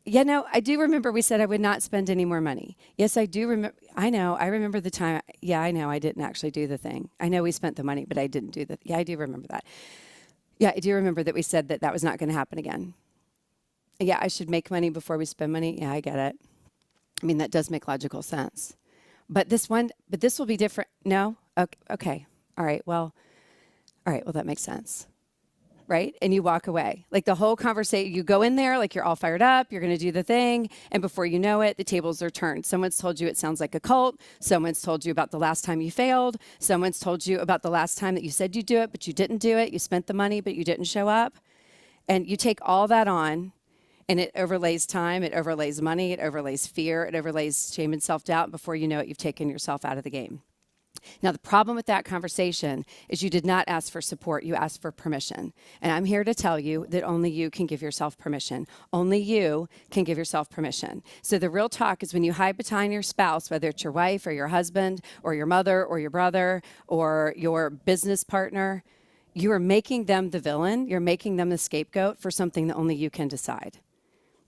I do remember we said I would not spend any more money. Yes, I do remember. I remember the time. Yeah, I know I didn't actually do the thing. I know we spent the money, but I didn't do I do remember that. Yeah, I do remember that we said that was not going to happen again. Yeah, I should make money before we spend money. Yeah, I get it. I mean, that does make logical sense. But this will be different. No? Okay. All right. Well, that makes sense. Right? And you walk away. Like the whole conversation, you go in there like you're all fired up, you're going to do the thing, and before you know it, the tables are turned. Someone's told you it sounds like a cult. Someone's told you about the last time you failed. Someone's told you about the last time that you said you'd do it, but you didn't do it. You spent the money, but you didn't show up. And you take all that on, and it overlays time, it overlays money, it overlays fear, it overlays shame and self-doubt. And before you know it, you've taken yourself out of the game. Now, the problem with that conversation is you did not ask for support, you asked for permission. And I'm here to tell you that only you can give yourself permission. Only you can give yourself permission. So the real talk is when you hide behind your spouse, whether it's your wife or your husband or your mother or your brother or your business partner, you are making them the villain. You're making them the scapegoat for something that only you can decide.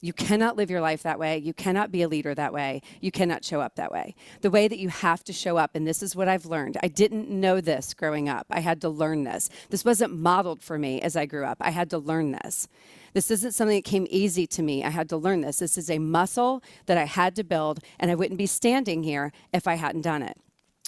You cannot live your life that way. You cannot be a leader that way. You cannot show up that way. The way that you have to show up, and this is what I've learned. I didn't know this growing up. I had to learn this. This wasn't modeled for me as I grew up. I had to learn this. This isn't something that came easy to me. I had to learn this. This is a muscle that I had to build, and I wouldn't be standing here if I hadn't done it.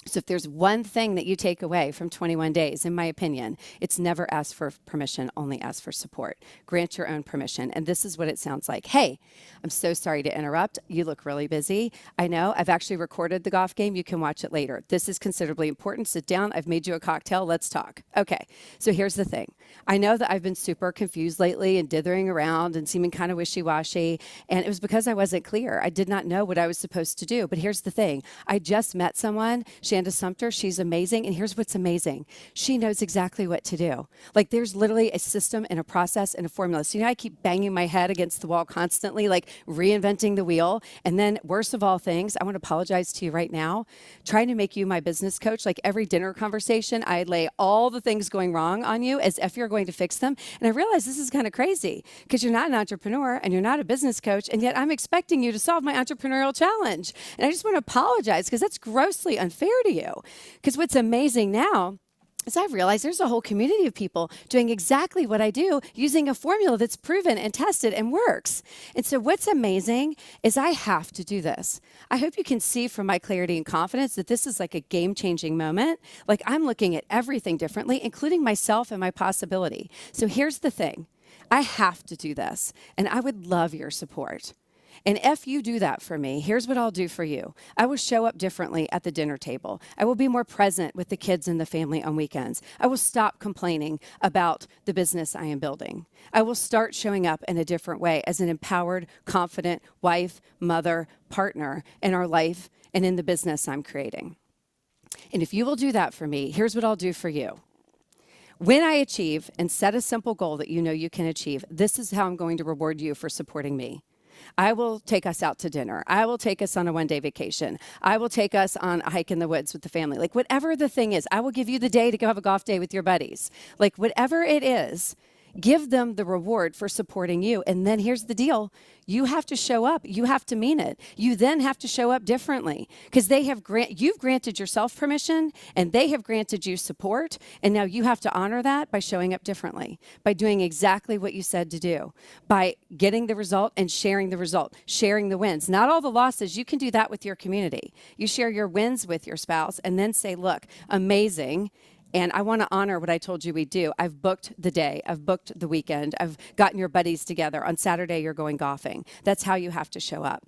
So if there's one thing that you take away from 21 days, in my opinion, it's never ask for permission, only ask for support. Grant your own permission. And this is what it sounds like. Hey, I'm so sorry to interrupt. You look really busy. I know. I've actually recorded the golf game. You can watch it later. This is considerably important. Sit down. I've made you a cocktail. Let's talk. Okay. So here's the thing. I know that I've been super confused lately and dithering around and seeming kind of wishy-washy. And it was because I wasn't clear. I did not know what I was supposed to do. But here's the thing. I just met someone. She Shanda Sumter, she's amazing. And here's what's amazing. She knows exactly what to do. Like there's literally a system and a process and a formula. So, I keep banging my head against the wall constantly, like reinventing the wheel. And then worst of all things, I want to apologize to you right now, trying to make you my business coach. Like every dinner conversation, I lay all the things going wrong on you as if you're going to fix them. And I realize this is kind of crazy because you're not an entrepreneur and you're not a business coach. And yet I'm expecting you to solve my entrepreneurial challenge. And I just want to apologize because that's grossly unfair to you. Because what's amazing now is I've realized there's a whole community of people doing exactly what I do using a formula that's proven and tested and works. And so what's amazing is I have to do this. I hope you can see from my clarity and confidence that this is like a game-changing moment. Like I'm looking at everything differently, including myself and my possibility. So here's the thing. I have to do this, and I would love your support. And if you do that for me, here's what I'll do for you. I will show up differently at the dinner table. I will be more present with the kids and the family on weekends. I will stop complaining about the business I am building. I will start showing up in a different way as an empowered, confident wife, mother, partner in our life and in the business I'm creating. And if you will do that for me, here's what I'll do for you. When I achieve and set a simple goal that you know you can achieve, this is how I'm going to reward you for supporting me. I will take us out to dinner. I will take us on a one-day vacation. I will take us on a hike in the woods with the family. Like whatever the thing is, I will give you the day to go have a golf day with your buddies. Like whatever it is, give them the reward for supporting you. And then here's the deal. You have to show up. You have to mean it. You then have to show up differently because you've granted yourself permission and they have granted you support. And now you have to honor that by showing up differently, by doing exactly what you said to do, by getting the result and sharing the result, sharing the wins, not all the losses. You can do that with your community. You share your wins with your spouse and then say, look, amazing. And I want to honor what I told you we'd do. I've booked the day. I've booked the weekend. I've gotten your buddies together. On Saturday, you're going golfing. That's how you have to show up.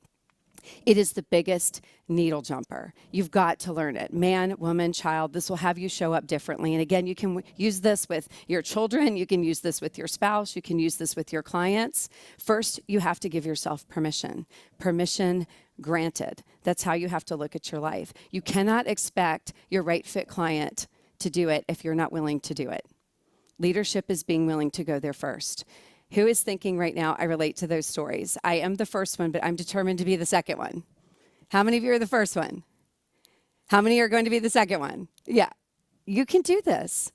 It is the biggest needle jumper. You've got to learn it. Man, woman, child, this will have you show up differently. And again, you can use this with your children. You can use this with your spouse. You can use this with your clients. First, you have to give yourself permission. Permission granted. That's how you have to look at your life. You cannot expect your right fit client to do it if you're not willing to do it. Leadership is being willing to go there first. Who is thinking right now, I relate to those stories? I am the first one, but I'm determined to be the second one. How many of you are the first one? How many are going to be the second one? Yeah, you can do this.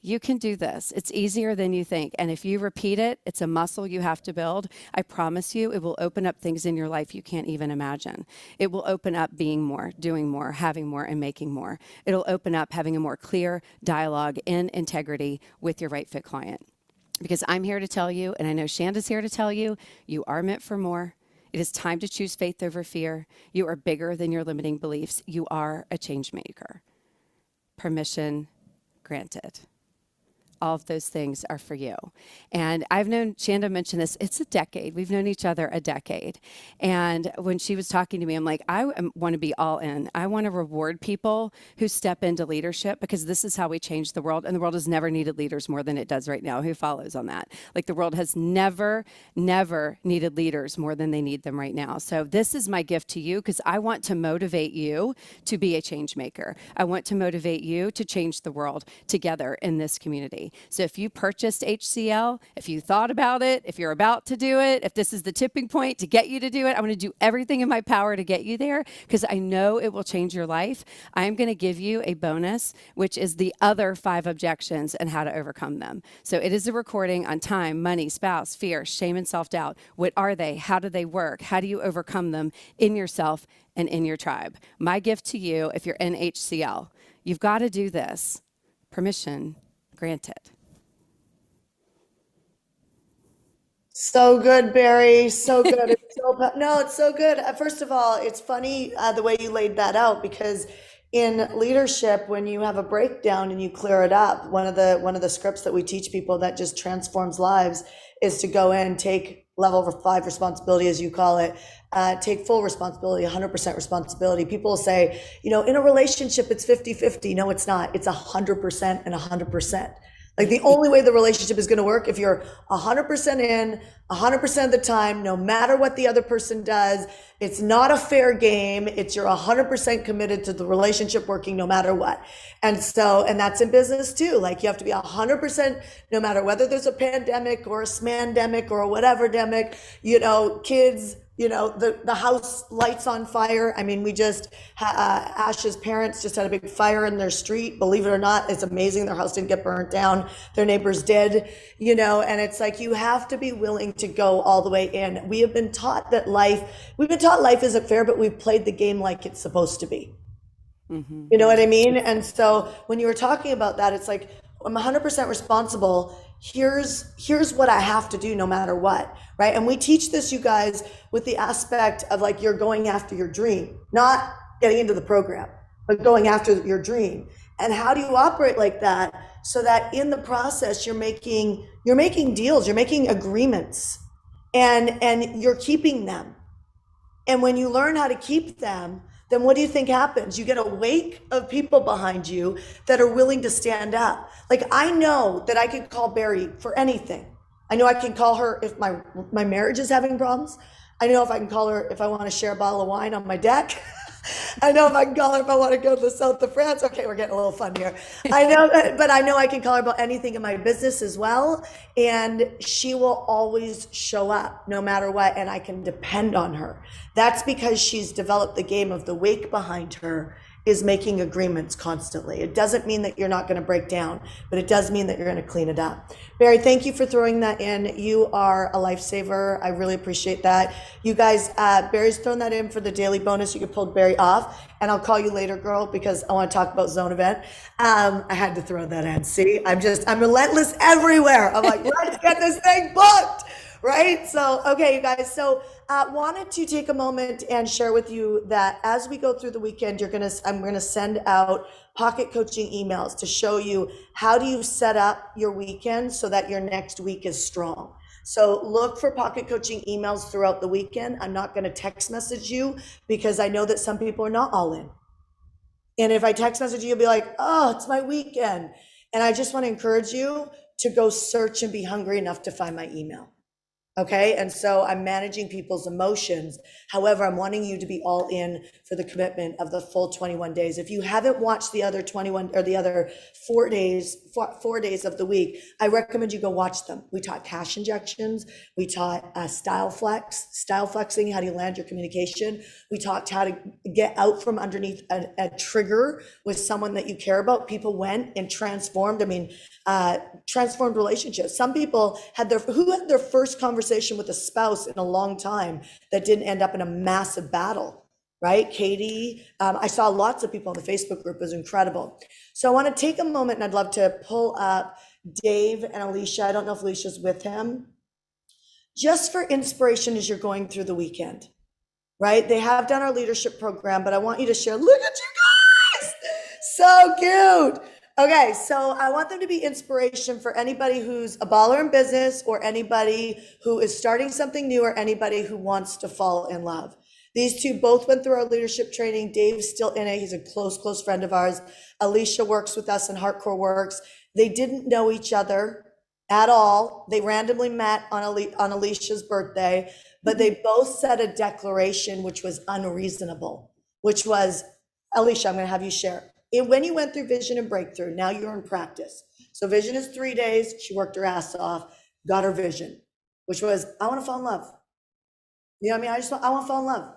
You can do this. It's easier than you think. And if you repeat it, it's a muscle you have to build. I promise you, it will open up things in your life you can't even imagine. It will open up being more, doing more, having more, and making more. It'll open up having a more clear dialogue in integrity with your right fit client. Because I'm here to tell you, and I know Shanda's here to tell you, you are meant for more. It is time to choose faith over fear. You are bigger than your limiting beliefs. You are a change maker. Permission granted. All of those things are for you. And I've known, Shanda mentioned this, it's a decade. We've known each other a decade. And when she was talking to me, I'm like, I want to be all in. I want to reward people who step into leadership because this is how we change the world. And the world has never needed leaders more than it does right now. Who follows on that? Like the world has never needed leaders more than they need them right now. So this is my gift to you because I want to motivate you to be a change maker. I want to motivate you to change the world together in this community. So if you purchased HCL, if you thought about it, if you're about to do it, if this is the tipping point to get you to do it, I'm going to do everything in my power to get you there because I know it will change your life. I'm going to give you a bonus, which is the other 5 objections and how to overcome them. So it is a recording on time, money, spouse, fear, shame, and self-doubt. What are they? How do they work? How do you overcome them in yourself and in your tribe? My gift to you, if you're in HCL, you've got to do this. Permission granted. So good, Barry. So good. It's so good. First of all, it's funny the way you laid that out because in leadership, when you have a breakdown and you clear it up, one of the scripts that we teach people that just transforms lives is to go in, take level 5 responsibility, as you call it, take full responsibility, 100% responsibility. People say, in a relationship, it's 50-50. No, it's not. It's 100% and 100%. Like the only way the relationship is going to work if you're 100% in 100% of the time, no matter what the other person does. It's not a fair game. It's you're 100% committed to the relationship working no matter what. And so, and that's in business too. Like you have to be 100% no matter whether there's a pandemic or a smandemic or a whatever demic, you know, kids, you know, the house lights on fire. I mean, we just, Ash's parents just had a big fire in their street. Believe it or not, it's amazing. Their house didn't get burnt down. Their neighbor's dead, you know, and it's like, you have to be willing to go all the way in. We have been taught that we've been taught life isn't fair, but we've played the game like it's supposed to be. Mm-hmm. You know what I mean? And so when you were talking about that, it's like, I'm 100% responsible. Here's what I have to do no matter what, right? And we teach this, you guys, with the aspect of like, you're going after your dream, not getting into the program, but going after your dream. And how do you operate like that so that in the process, you're making deals, you're making agreements, and you're keeping them. And when you learn how to keep them, then what do you think happens? You get a wake of people behind you that are willing to stand up. Like, I know that I could call Barry for anything. I know I can call her if my marriage is having problems. I know if I can call her if I want to share a bottle of wine on my deck. I know if I can call her if I want to go to the south of France. Okay, we're getting a little fun here. I know, but I know I can call her about anything in my business as well. And she will always show up no matter what. And I can depend on her. That's because she's developed the game of the wake behind her is making agreements constantly. It doesn't mean that you're not going to break down, but it does mean that you're going to clean it up. Barry, thank you for throwing that in. You are a lifesaver. I really appreciate that. You guys, Barry's thrown that in for the daily bonus. You can pull Barry off, and I'll call you later, girl, because I want to talk about Zone Event. I had to throw that in. See, I'm relentless everywhere. I'm like, let's get this thing booked. Right? So, okay, you guys. So wanted to take a moment and share with you that as we go through the weekend, I'm going to send out pocket coaching emails to show you how do you set up your weekend so that your next week is strong. So look for pocket coaching emails throughout the weekend. I'm not going to text message you because I know that some people are not all in. And if I text message you, you'll be like, oh, it's my weekend. And I just want to encourage you to go search and be hungry enough to find my email. Okay. And so I'm managing people's emotions. However, I'm wanting you to be all in for the commitment of the full 21 days. If you haven't watched the other 21 or the other 4 days of the week, I recommend you go watch them. We taught cash injections. We taught style flexing, how do you land your communication. We taught how to get out from underneath a trigger with someone that you care about. People went and transformed. Transformed relationships. Some people had their first conversation with a spouse in a long time that didn't end up in a massive battle, right? Katie, I saw lots of people in the Facebook group. It was incredible. So I want to take a moment and I'd love to pull up Dave and Alicia. I don't know if Alicia's with him. Just for inspiration as you're going through the weekend, right? They have done our leadership program, but I want you to share. Look at you guys. So cute. Okay, so I want them to be inspiration for anybody who's a baller in business or anybody who is starting something new or anybody who wants to fall in love. These two both went through our leadership training. Dave's still in it. He's a close friend of ours. Alicia works with us in Hardcore Works. They didn't know each other at all. They randomly met on Alicia's birthday, but they both said a declaration which was unreasonable, which was, Alicia, I'm going to have you share. When you went through vision and breakthrough, now you're in practice. So vision is 3 days. She worked her ass off, got her vision, which was, I want to fall in love. You know what I mean? I want to fall in love.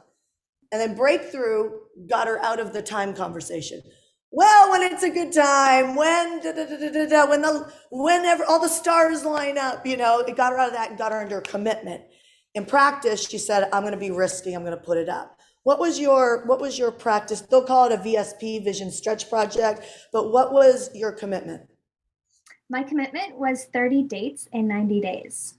And then breakthrough got her out of the time conversation. Well, when it's a good time, whenever all the stars line up, you know, it got her out of that and got her into a commitment. In practice, she said, I'm going to be risky. I'm going to put it up. What was your practice? They'll call it a VSP, Vision Stretch Project, but what was your commitment? My commitment was 30 dates in 90 days.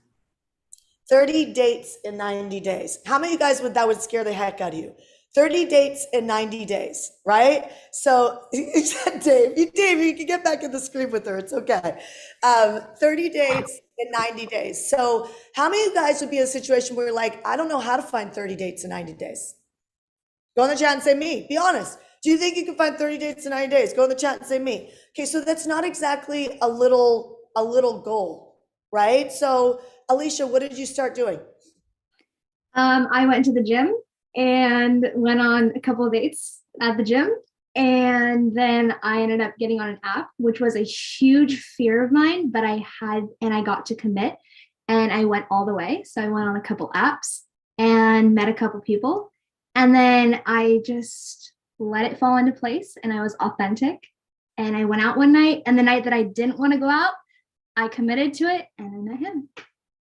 30 dates in 90 days. How many of you guys that would scare the heck out of you? 30 dates in 90 days, right? So Dave, you can get back in the screen with her. It's okay. 30 dates in 90 days. So how many of you guys would be in a situation where you're like, I don't know how to find 30 dates in 90 days? Go in the chat and say me. Be honest. Do you think you can find 30 dates in 90 days? Go in the chat and say me. Okay, so that's not exactly a little a little goal, right? So Alicia, what did you start doing? I went to the gym and went on a couple of dates at the gym. And then I ended up getting on an app, which was a huge fear of mine, but I got to commit and I went all the way. So I went on a couple apps and met a couple people. And then I just let it fall into place and I was authentic. And I went out one night, and the night that I didn't want to go out, I committed to it and I met him.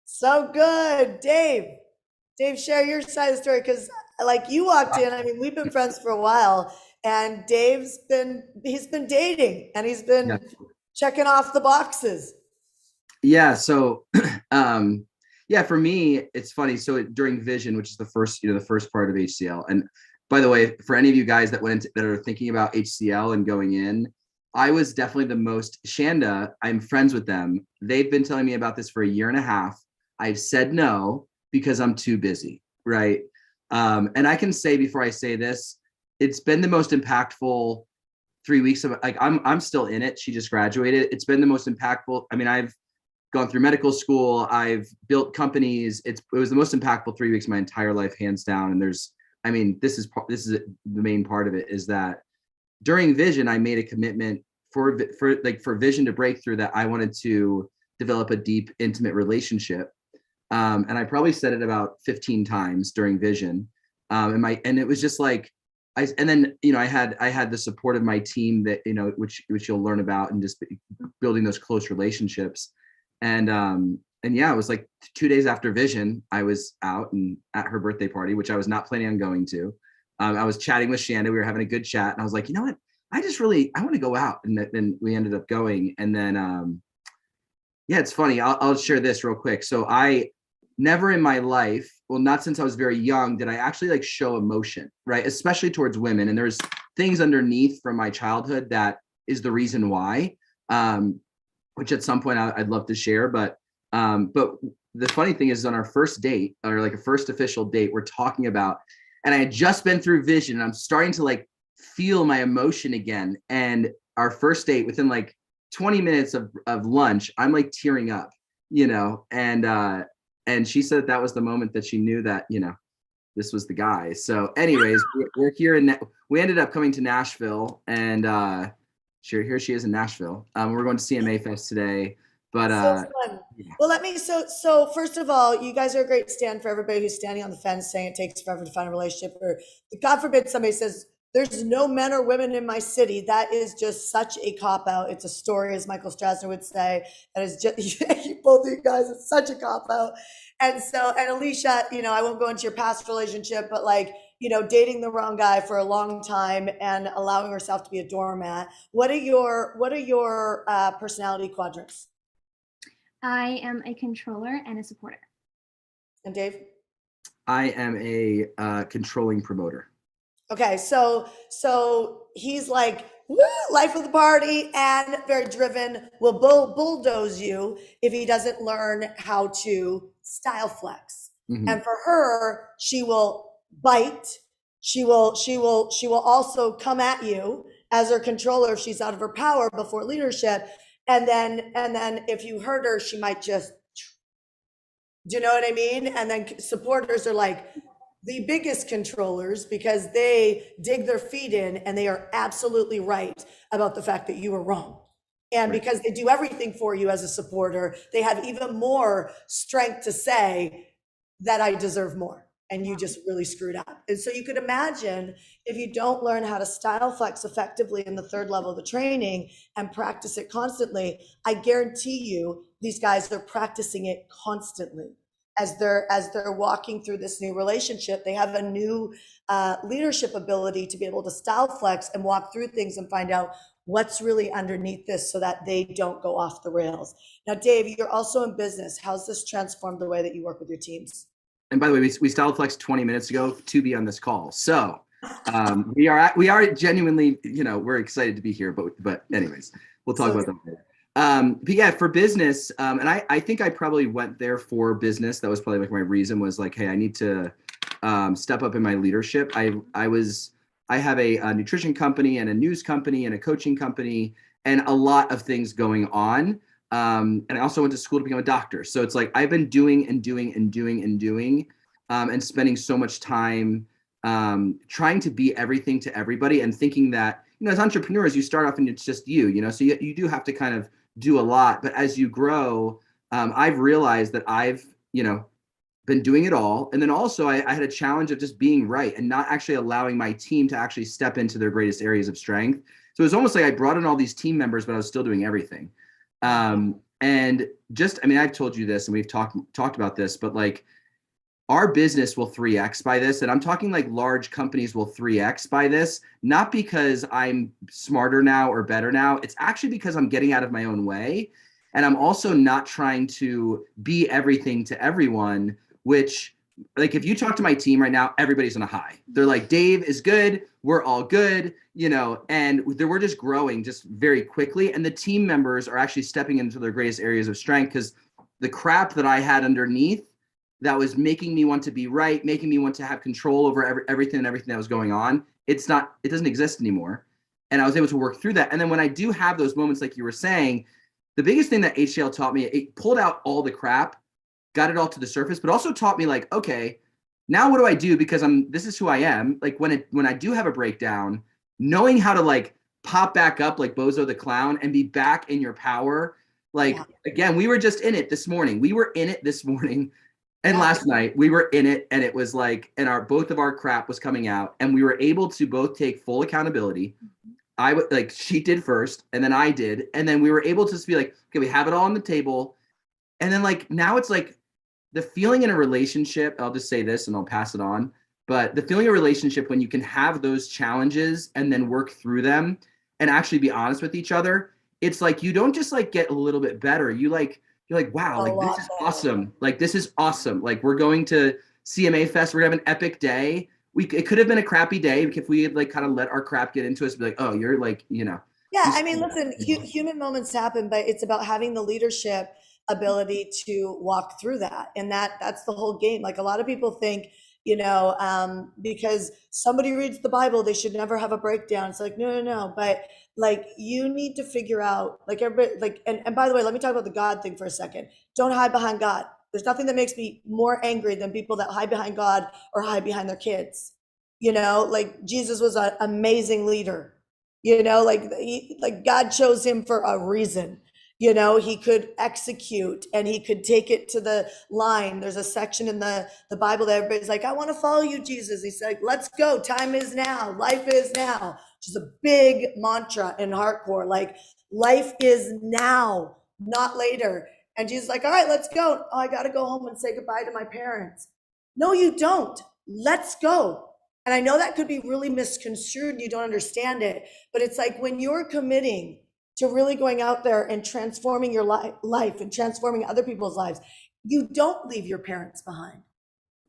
So good. Dave, share your side of the story, because like you walked in, I mean, we've been friends for a while, and he's been dating and he's been checking off the boxes. Yeah. So, yeah, for me, it's funny. So during Vision, which is the first part of HCL, and by the way, for any of you guys that are thinking about HCL and going in, I was definitely the most. Shanda, I'm friends with them. They've been telling me about this for a year and a half. I've said no because I'm too busy, right? And I can say before I say this, it's been the most impactful 3 weeks of, like, I'm still in it. She just graduated. It's been the most impactful. I mean, I've gone through medical school. I've built companies. It was the most impactful 3 weeks of my entire life, hands down. And this is the main part of it, is that during Vision, I made a commitment for Vision to break through, that I wanted to develop a deep, intimate relationship. And I probably said it about 15 times during Vision. And it was just like, I had the support of my team that, which you'll learn about, and just building those close relationships. And yeah, it was like 2 days after Vision, I was out and at her birthday party, which I was not planning on going to. I was chatting with Shanda. We were having a good chat, and I was like, you know what? I want to go out. And then we ended up going. And then, yeah, it's funny. I'll share this real quick. So I never in my life, well, not since I was very young, did I actually like show emotion, right? Especially towards women. And there's things underneath from my childhood that is the reason why, which at some point I'd love to share. But the funny thing is, on our first date, or like a first official date, we're talking about, and I had just been through Vision, and I'm starting to like feel my emotion again. And our first date, within like 20 minutes of lunch, I'm like tearing up, and she said that was the moment that she knew that, this was the guy. So anyways, we're here we ended up coming to Nashville, and here she is in Nashville. We're going to CMA Fest today, but so fun. Yeah. Well, so first of all, you guys are a great stand for everybody who's standing on the fence saying it takes forever to find a relationship, or God forbid somebody says there's no men or women in my city. That is just such a cop-out. It's a story, as Michael Strassner would say. That is just, both of you guys, it's such a cop-out. And Alicia, I won't go into your past relationship, but like, dating the wrong guy for a long time and allowing herself to be a doormat. What are your personality quadrants? I am a controller and a supporter. And Dave? I am a controlling promoter. Okay, so he's like, woo, life of the party, and very driven, will bulldoze you if he doesn't learn how to style flex. Mm-hmm. And for her, she will bite. She will also come at you as her controller if she's out of her power before leadership. And then if you hurt her, she might just, do you know what I mean? And then supporters are like the biggest controllers, because they dig their feet in and they are absolutely right about the fact that you were wrong. And right. Because they do everything for you as a supporter, they have even more strength to say that I deserve more and you just really screwed up. And so you could imagine, if you don't learn how to style flex effectively in the third level of the training and practice it constantly, I guarantee you these guys are practicing it constantly. As they're walking through this new relationship, they have a new leadership ability to be able to style flex and walk through things and find out what's really underneath this so that they don't go off the rails. Now, Dave, you're also in business. How's this transformed the way that you work with your teams? And by the way, we style flexed 20 minutes ago to be on this call. So we are genuinely, we're excited to be here, but anyways, we'll talk about that later. But yeah, for business, and I think I probably went there for business. That was probably like my reason, was like, hey, I need to step up in my leadership. I have a nutrition company and a news company and a coaching company and a lot of things going on. And I also went to school to become a doctor. So it's like I've been doing and spending so much time trying to be everything to everybody, and thinking that, as entrepreneurs, you start off and it's just so you do have to kind of do a lot. But as you grow, I've realized that I've, been doing it all. And then also I had a challenge of just being right and not actually allowing my team to actually step into their greatest areas of strength. So it was almost like I brought in all these team members, but I was still doing everything. And just, I've told you this and we've talked about this, but like our business will 3X by this. And I'm talking like large companies will 3X by this, not because I'm smarter now or better now. It's actually because I'm getting out of my own way. And I'm also not trying to be everything to everyone, which, like, if you talk to my team right now, everybody's on a high. They're like, Dave is good. We're all good, and we're just growing just very quickly. And the team members are actually stepping into their greatest areas of strength, because the crap that I had underneath that was making me want to be right, making me want to have control over everything that was going on, it doesn't exist anymore. And I was able to work through that. And then when I do have those moments, like you were saying, the biggest thing that HCL taught me, it pulled out all the crap, got it all to the surface, but also taught me, like, okay, now what do I do? Because this is who I am. Like when I do have a breakdown, knowing how to like pop back up like Bozo the Clown and be back in your power. Like, again, we were just in it this morning. And last night we were in it, and it was like, and both of our crap was coming out, and we were able to both take full accountability. She did first, and then I did. And then we were able to just be like, okay, we have it all on the table. And then like, now it's like the feeling in a relationship, I'll just say this and I'll pass it on. But the feeling of a relationship when you can have those challenges and then work through them and actually be honest with each other, it's like, you don't just like get a little bit better. You're like, wow, like this is awesome. Like, this is awesome. Like, we're going to CMA Fest. We're gonna have an epic day. It could have been a crappy day if we had like kind of let our crap get into us, be like, oh, you're like, Yeah, listen, human moments happen, but it's about having the leadership ability to walk through that. And that's the whole game. Like, a lot of people think, because somebody reads the Bible, they should never have a breakdown. It's like, no. But like, you need to figure out, like, everybody, like, and by the way, let me talk about the God thing for a second. Don't hide behind God. There's nothing that makes me more angry than people that hide behind God or hide behind their kids. Like, Jesus was an amazing leader, like God chose him for a reason. He could execute and he could take it to the line. There's a section in the Bible that everybody's like, I want to follow you, Jesus. He's like, let's go. Time is now. Life is now. Which is a big mantra in hardcore. Like, life is now, not later. And Jesus is like, all right, let's go. Oh, I got to go home and say goodbye to my parents. No, you don't. Let's go. And I know that could be really misconstrued. You don't understand it. But it's like, when you're committing to really going out there and transforming your life and transforming other people's lives, you don't leave your parents behind.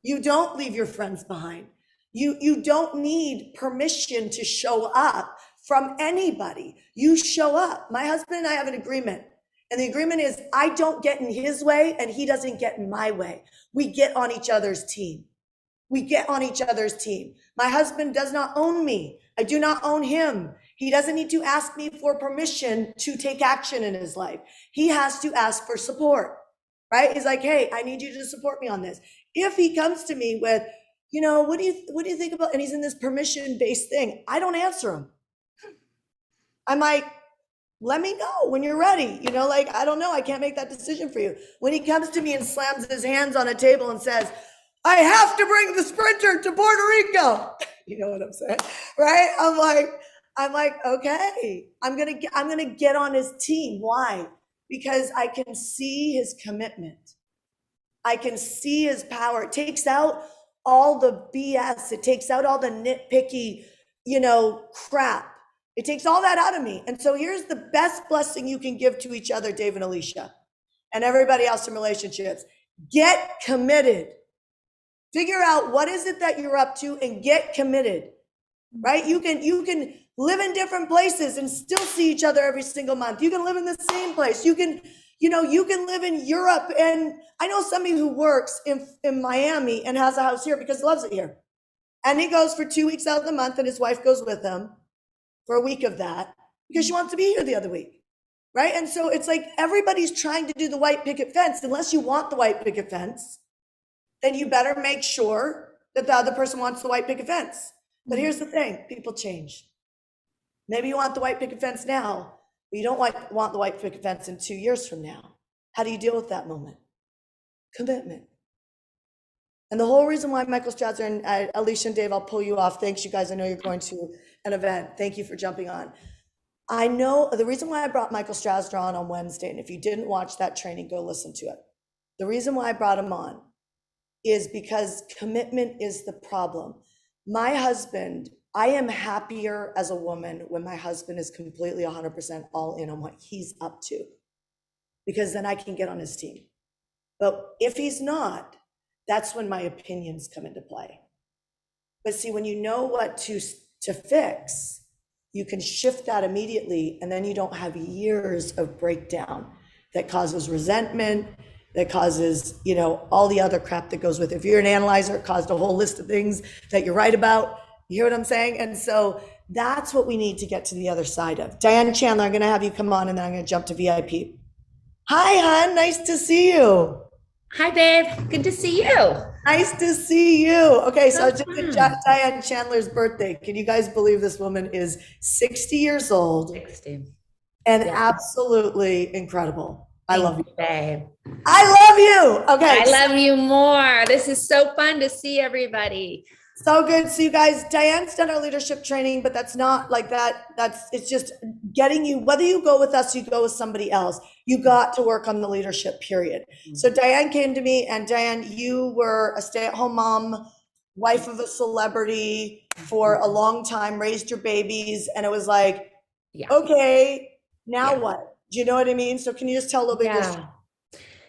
You don't leave your friends behind. You don't need permission to show up from anybody. You show up. My husband and I have an agreement. And the agreement is, I don't get in his way and he doesn't get in my way. We get on each other's team. My husband does not own me. I do not own him. He doesn't need to ask me for permission to take action in his life. He has to ask for support, right? He's like, hey, I need you to support me on this. If he comes to me with, what do you think about, and he's in this permission-based thing, I don't answer him. I'm like, let me know when you're ready. Like, I don't know. I can't make that decision for you. When he comes to me and slams his hands on a table and says, I have to bring the sprinter to Puerto Rico. You know what I'm saying? Right? I'm like, okay, I'm going to get on his team. Why? Because I can see his commitment. I can see his power. It takes out all the BS. It takes out all the nitpicky, crap. It takes all that out of me. And so here's the best blessing you can give to each other, Dave and Alicia, and everybody else in relationships. Get committed. Figure out what is it that you're up to and get committed, right? You can live in different places and still see each other every single month. You can live in the same place. You can live in Europe. And I know somebody who works in Miami and has a house here because he loves it here. And he goes for 2 weeks out of the month and his wife goes with him for a week of that because she wants to be here the other week, right? And so it's like everybody's trying to do the white picket fence. Unless you want the white picket fence, then you better make sure that the other person wants the white picket fence. But here's the thing, people change. Maybe you want the white picket fence now, but you don't want the white picket fence in 2 years from now. How do you deal with that moment? Commitment. And the whole reason why Michael Strasser and Alicia and Dave, I'll pull you off. Thanks, you guys. I know you're going to an event. Thank you for jumping on. I know the reason why I brought Michael Strasser on Wednesday, and if you didn't watch that training, go listen to it. The reason why I brought him on is because commitment is the problem. My husband, I am happier as a woman when my husband is completely 100% all in on what he's up to, because then I can get on his team. But if he's not, that's when my opinions come into play. But see, when you know what to fix, you can shift that immediately, and then you don't have years of breakdown that causes resentment, that causes, you know, all the other crap that goes with it. If you're an analyzer, it caused a whole list of things that you're right about. You hear what I'm saying? And so that's what we need to get to the other side of. Diane Chandler, I'm gonna have you come on, and then I'm gonna jump to VIP. Hi, hon, nice to see you. Hi, babe. Good to see you. Nice to see you. Okay, so just Diane Chandler's birthday. Can you guys believe this woman is 60 years old 60. and absolutely incredible? I love you, babe. I love you. Okay. I love you more. This is so fun to see everybody. So good. So you guys, Diane's done our leadership training, but that's not like that. It's just getting you, whether you go with us, you go with somebody else, you got to work on the leadership period. So Diane came to me, and Diane, you were a stay-at-home mom, wife of a celebrity for a long time, raised your babies. And it was like, okay, now what? Do you know what I mean? So can you just tell a little bit?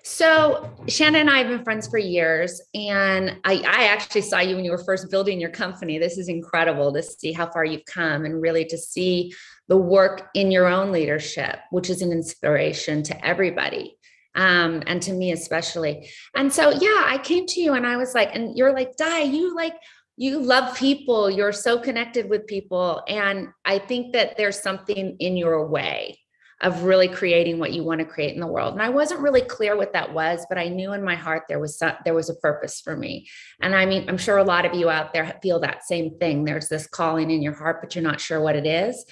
So Shannon and I have been friends for years, and I actually saw you when you were first building your company. This is incredible to see how far you've come, and really to see the work in your own leadership, which is an inspiration to everybody, and to me especially. And so, I came to you and I was like, and you're like, Di, you love people. You're so connected with people. And I think that there's something in your way of really creating what you want to create in the world. And I wasn't really clear what that was, but I knew in my heart there was a purpose for me. And I mean, I'm sure a lot of you out there feel that same thing. There's this calling in your heart, but you're not sure what it is.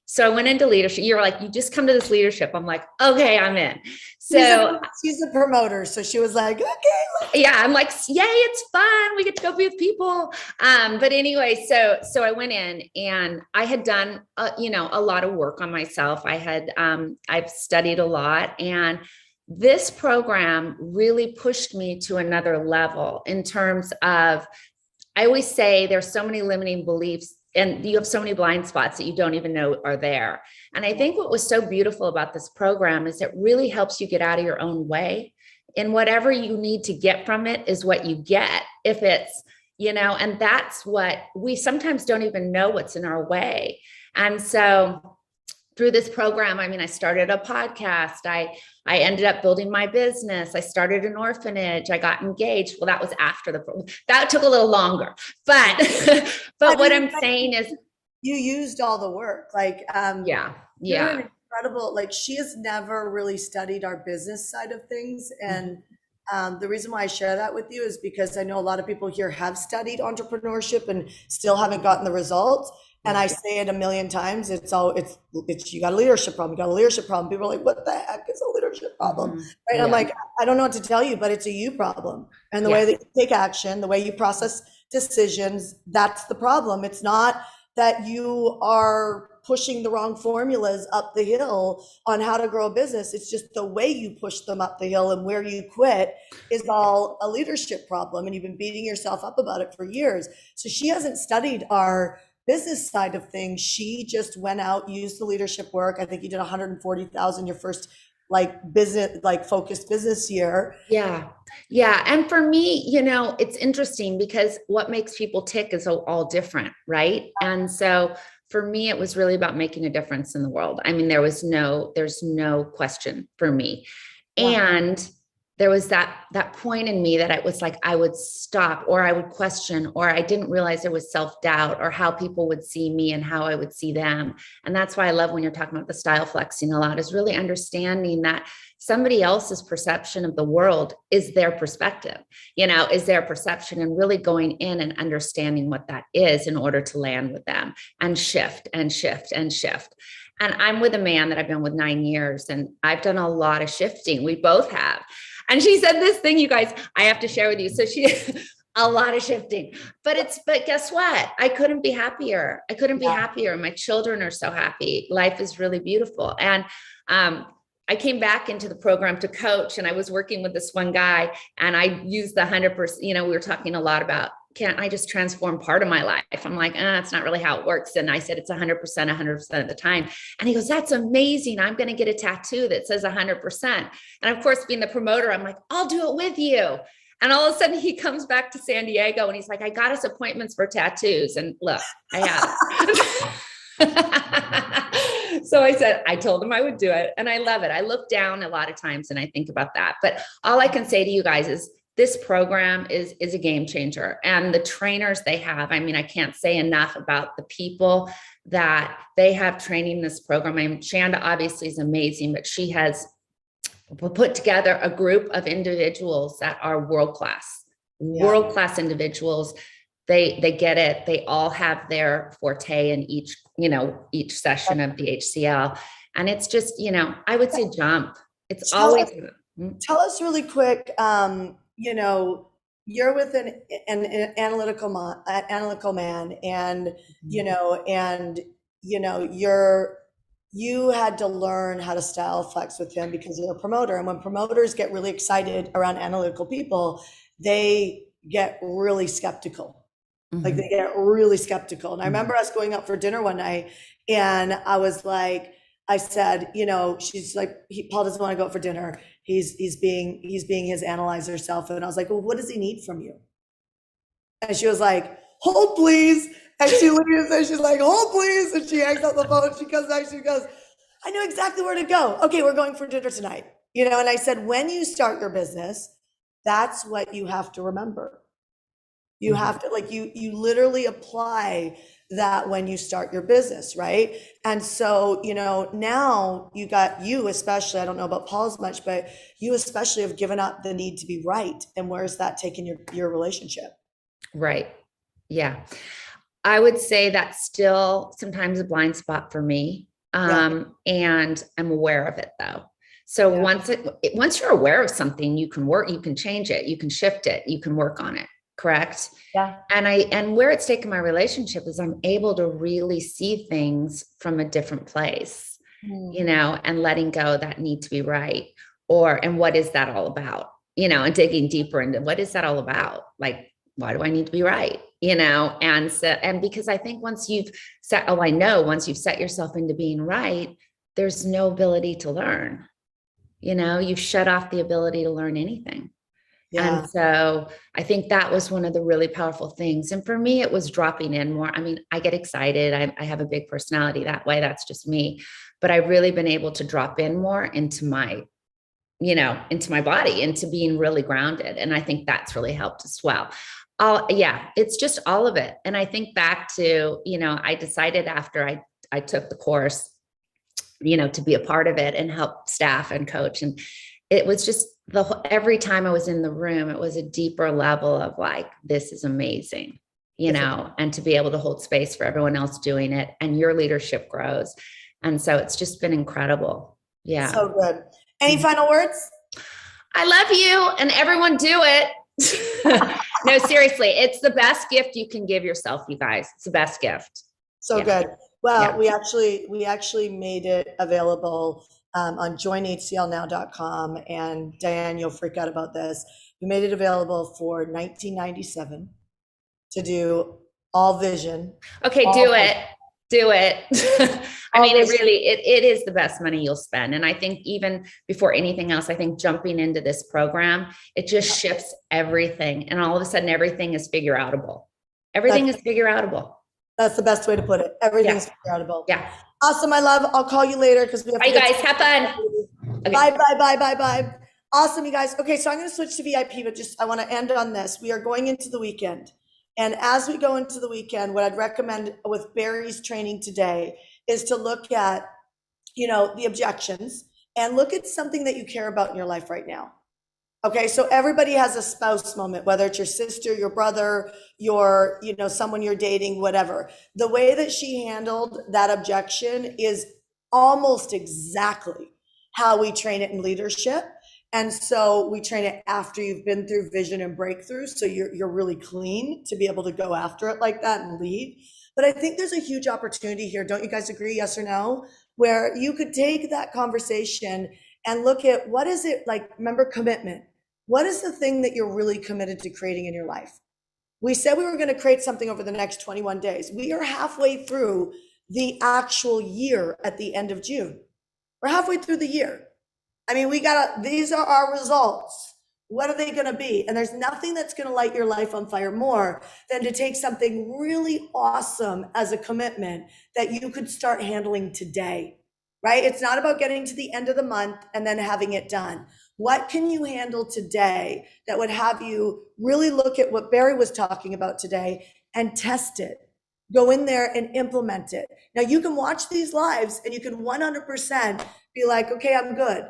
So I went into leadership. You're like, you just come to this leadership. I'm like, okay, I'm in. So she's a promoter. So she was like, okay. I'm like, yay, it's fun. We get to go be with people. But anyway, so I went in, and I had done, a lot of work on myself. I've studied a lot, and this program really pushed me to another level in terms of, I always say there's so many limiting beliefs, and you have so many blind spots that you don't even know are there. And I think what was so beautiful about this program is it really helps you get out of your own way, and whatever you need to get from it is what you get. If it's, and that's what we sometimes don't even know what's in our way. And so through this program, I mean, I started a podcast. I ended up building my business. I started an orphanage. I got engaged. Well, that was after that took a little longer, but what I'm saying is you used all the work. Like, you're an incredible, like, she has never really studied our business side of things. And the reason why I share that with you is because I know a lot of people here have studied entrepreneurship and still haven't gotten the results. And I say it a million times. It's you got a leadership problem. You got a leadership problem. People are like, what the heck is a leadership problem? Right? Yeah. I'm like, I don't know what to tell you, but it's a you problem. And the way that you take action, the way you process decisions, that's the problem. It's not that you are pushing the wrong formulas up the hill on how to grow a business. It's just the way you push them up the hill and where you quit is all a leadership problem. And you've been beating yourself up about it for years. So she hasn't studied our business side of things. She just went out, used the leadership work. I think you did 140,000 your first focused business year. Yeah. And for me, it's interesting because what makes people tick is all different, right? And so for me, it was really about making a difference in the world. I mean, there's no question for me. And there was that point in me that it was like, I would stop, or I would question, or I didn't realize there was self-doubt, or how people would see me and how I would see them. And that's why I love when you're talking about the style flexing a lot, is really understanding that somebody else's perception of the world is their perspective, is their perception, and really going in and understanding what that is in order to land with them and shift and shift and shift. And I'm with a man that I've been with 9 years, and I've done a lot of shifting. We both have. And she said this thing, you guys, I have to share with you. So she, a lot of shifting, but guess what? I couldn't be happier. I couldn't be happier. My children are so happy. Life is really beautiful. And, I came back into the program to coach, and I was working with this one guy, and I used the 100%, we were talking a lot about, can't I just transform part of my life? I'm like, it's not really how it works. And I said, it's 100% of the time. And he goes, that's amazing. I'm going to get a tattoo that says 100%. And of course, being the promoter, I'm like, I'll do it with you. And all of a sudden he comes back to San Diego, and he's like, I got us appointments for tattoos. And look, I have. So I told him I would do it, and I love it. I look down a lot of times and I think about that. But all I can say to you guys is this program is a game changer, and the trainers they have, I can't say enough about the people that they have training this program. Shanda obviously is amazing, but she has put together a group of individuals that are world-class individuals. They get it. They all have their forte in each session of the HCL. And it's just, I would say jump. It's always. Tell us really quick, you're with an analytical man, and, you had to learn how to style flex with him because you're a promoter. And when promoters get really excited around analytical people, they get really skeptical. Like they get really skeptical. And I remember us going out for dinner one night, and I said, she's like, Paul doesn't want to go out for dinner. He's being his analyzer self. And I was like, well, what does he need from you? And she was like, hold please. And she leaves and she's like, hold please. And she hangs up the phone. She comes back, she goes, I know exactly where to go. Okay, we're going for dinner tonight. And I said, when you start your business, that's what you have to remember. You have to, you literally apply that when you start your business, right? And so, now you especially, I don't know about Paul as much, but you especially have given up the need to be right. And where's that taken your relationship? Right. Yeah. I would say that's still sometimes a blind spot for me. And I'm aware of it though. So once you're aware of something, you can change it, you can shift it, you can work on it. Correct. Yeah. And where it's taken my relationship is I'm able to really see things from a different place, and letting go that need to be right. And what is that all about? And digging deeper into what is that all about? Like, why do I need to be right? And because I think once you've set yourself into being right, there's no ability to learn, you've shut off the ability to learn anything. Yeah. And so I think that was one of the really powerful things. And for me, it was dropping in more. I get excited. I have a big personality that way. That's just me. But I've really been able to drop in more into my body, into being really grounded. And I think that's really helped as well. It's just all of it. And I think back to, I decided after I took the course, to be a part of it and help staff and coach. And it was just every time I was in the room, it was a deeper level of like, this is amazing, and to be able to hold space for everyone else doing it, and your leadership grows. And so it's just been incredible. Yeah. So good. Any final words? I love you, and everyone do it. No, seriously, it's the best gift you can give yourself, you guys. It's the best gift. So good. Well, we actually made it available on joinhclnow.com, and Diane, you'll freak out about this. We made it available for $19.97 to do all vision. Okay, do it. It is the best money you'll spend. And I think even before anything else, I think jumping into this program, it just shifts everything. And all of a sudden, everything is figure outable. That's the best way to put it. Everything's figure outable. Yeah. Awesome, my love. I'll call you later because we have to. Bye, guys. Have fun. Okay. Bye. Awesome, you guys. Okay, so I'm going to switch to VIP, but just I want to end on this. We are going into the weekend. And as we go into the weekend, what I'd recommend with Barry's training today is to look at, the objections and look at something that you care about in your life right now. Okay, so everybody has a spouse moment, whether it's your sister, your brother, your, someone you're dating, whatever. The way that she handled that objection is almost exactly how we train it in leadership. And so we train it after you've been through vision and breakthrough. So you're really clean to be able to go after it like that and lead. But I think there's a huge opportunity here. Don't you guys agree? Yes or no? Where you could take that conversation and look at what is it like, remember commitment. What is the thing that you're really committed to creating in your life? We said we were going to create something over the next 21 days. We are halfway through the actual year at the end of June. We're halfway through the year. I mean, these are our results. What are they going to be? And there's nothing that's going to light your life on fire more than to take something really awesome as a commitment that you could start handling today, right? It's not about getting to the end of the month and then having it done. What can you handle today that would have you really look at what Barry was talking about today and test it? Go in there and implement it. Now you can watch these lives and you can 100% be like, okay, I'm good.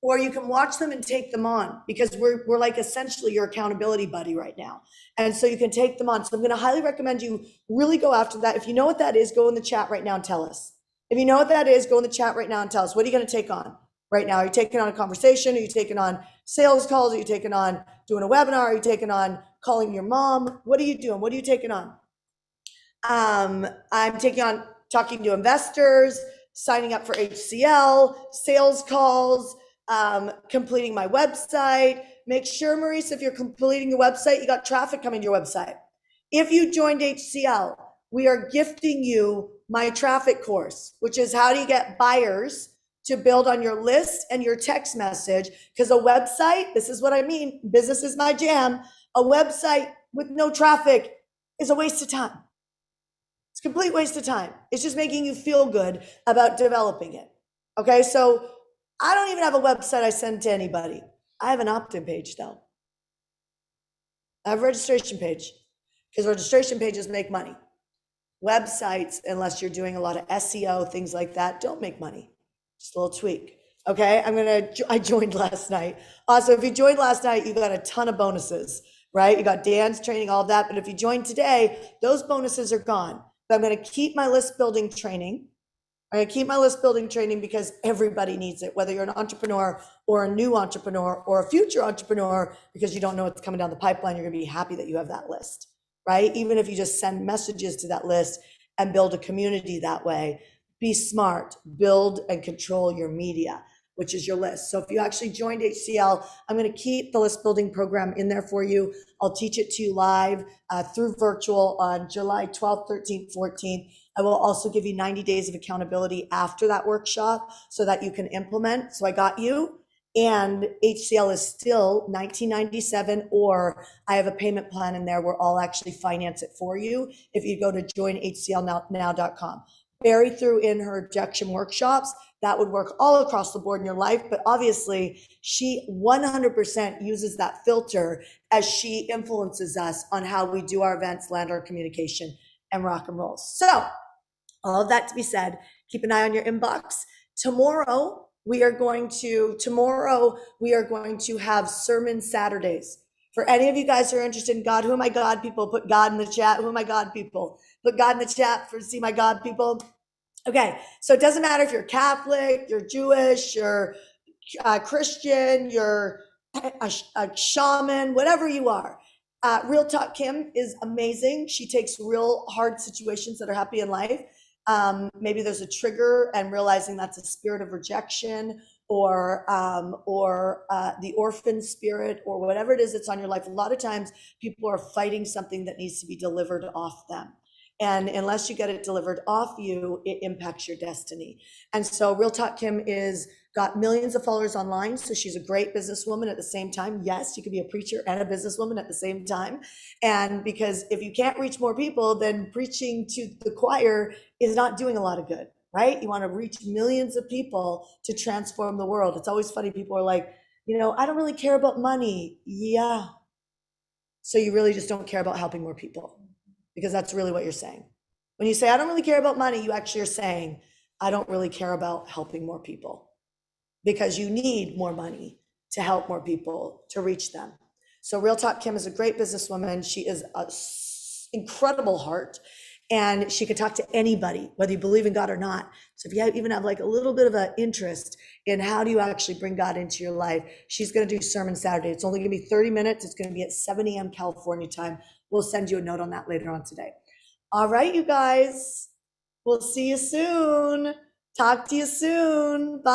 Or you can watch them and take them on, because we're like essentially your accountability buddy right now. And so you can take them on. So I'm going to highly recommend you really go after that. If you know what that is, go in the chat right now and tell us. If you know what that is, go in the chat right now and tell us. What are you going to take on right now? Are you taking on a conversation? Are you taking on sales calls? Are you taking on doing a webinar? Are you taking on calling your mom? What are you doing? What are you taking on? I'm taking on talking to investors, signing up for HCL, sales calls, completing my website. Make sure, Maurice, if you're completing your website, you got traffic coming to your website. If you joined HCL, we are gifting you my traffic course, which is how do you get buyers to build on your list and your text message. Because a website, this is what I mean, business is my jam. A website with no traffic is a waste of time. It's a complete waste of time. It's just making you feel good about developing it. Okay, so I don't even have a website I send to anybody. I have an opt-in page though. I have a registration page, because registration pages make money. Websites, unless you're doing a lot of SEO, things like that, don't make money. Just a little tweak. Okay, I joined last night. Also, if you joined last night, you got a ton of bonuses, right? You got Dan's training, all that. But if you joined today, those bonuses are gone. But I'm going to keep my list building training. I'm going to keep my list building training because everybody needs it, whether you're an entrepreneur or a new entrepreneur or a future entrepreneur, because you don't know what's coming down the pipeline. You're going to be happy that you have that list, right? Even if you just send messages to that list and build a community that way. Be smart, build and control your media, which is your list. So if you actually joined HCL, I'm going to keep the list building program in there for you. I'll teach it to you live through virtual on July 12th, 13th, 14th. I will also give you 90 days of accountability after that workshop so that you can implement. So I got you. And HCL is still $19.97, or I have a payment plan in there where I'll actually finance it for you if you go to joinhclnow.com. Barry threw in her objection workshops. That would work all across the board in your life. But obviously, she 100% uses that filter as she influences us on how we do our events, land our communication, and rock and roll. So all of that to be said, keep an eye on your inbox. Tomorrow, we are going to have sermon Saturdays. For any of you guys who are interested in God, who are my God people? Put God in the chat. Who are my God people? Put God in the chat for see my God people. Okay, so it doesn't matter if you're Catholic, you're Jewish, you're Christian, you're a shaman, whatever you are. Real Talk Kim is amazing. She takes real hard situations that are happy in life. Maybe there's a trigger and realizing that's a spirit of rejection or the orphan spirit or whatever it is that's on your life. A lot of times people are fighting something that needs to be delivered off them. And unless you get it delivered off you, it impacts your destiny. And so Real Talk Kim got millions of followers online. So she's a great businesswoman at the same time. Yes, you could be a preacher and a businesswoman at the same time. And because if you can't reach more people, then preaching to the choir is not doing a lot of good, right? You want to reach millions of people to transform the world. It's always funny. People are like, You know, I don't really care about money. Yeah. So you really just don't care about helping more people, because that's really what you're saying. When you say, I don't really care about money, you actually are saying, I don't really care about helping more people, because you need more money to help more people, to reach them. So Real Talk Kim is a great businesswoman. She is an incredible heart, and she can talk to anybody, whether you believe in God or not. So if you even have like a little bit of an interest in how do you actually bring God into your life, she's going to do Sermon Saturday. It's only going to be 30 minutes. It's going to be at 7 a.m. California time. We'll send you a note on that later on today. All right, you guys, we'll see you soon. Talk to you soon. Bye.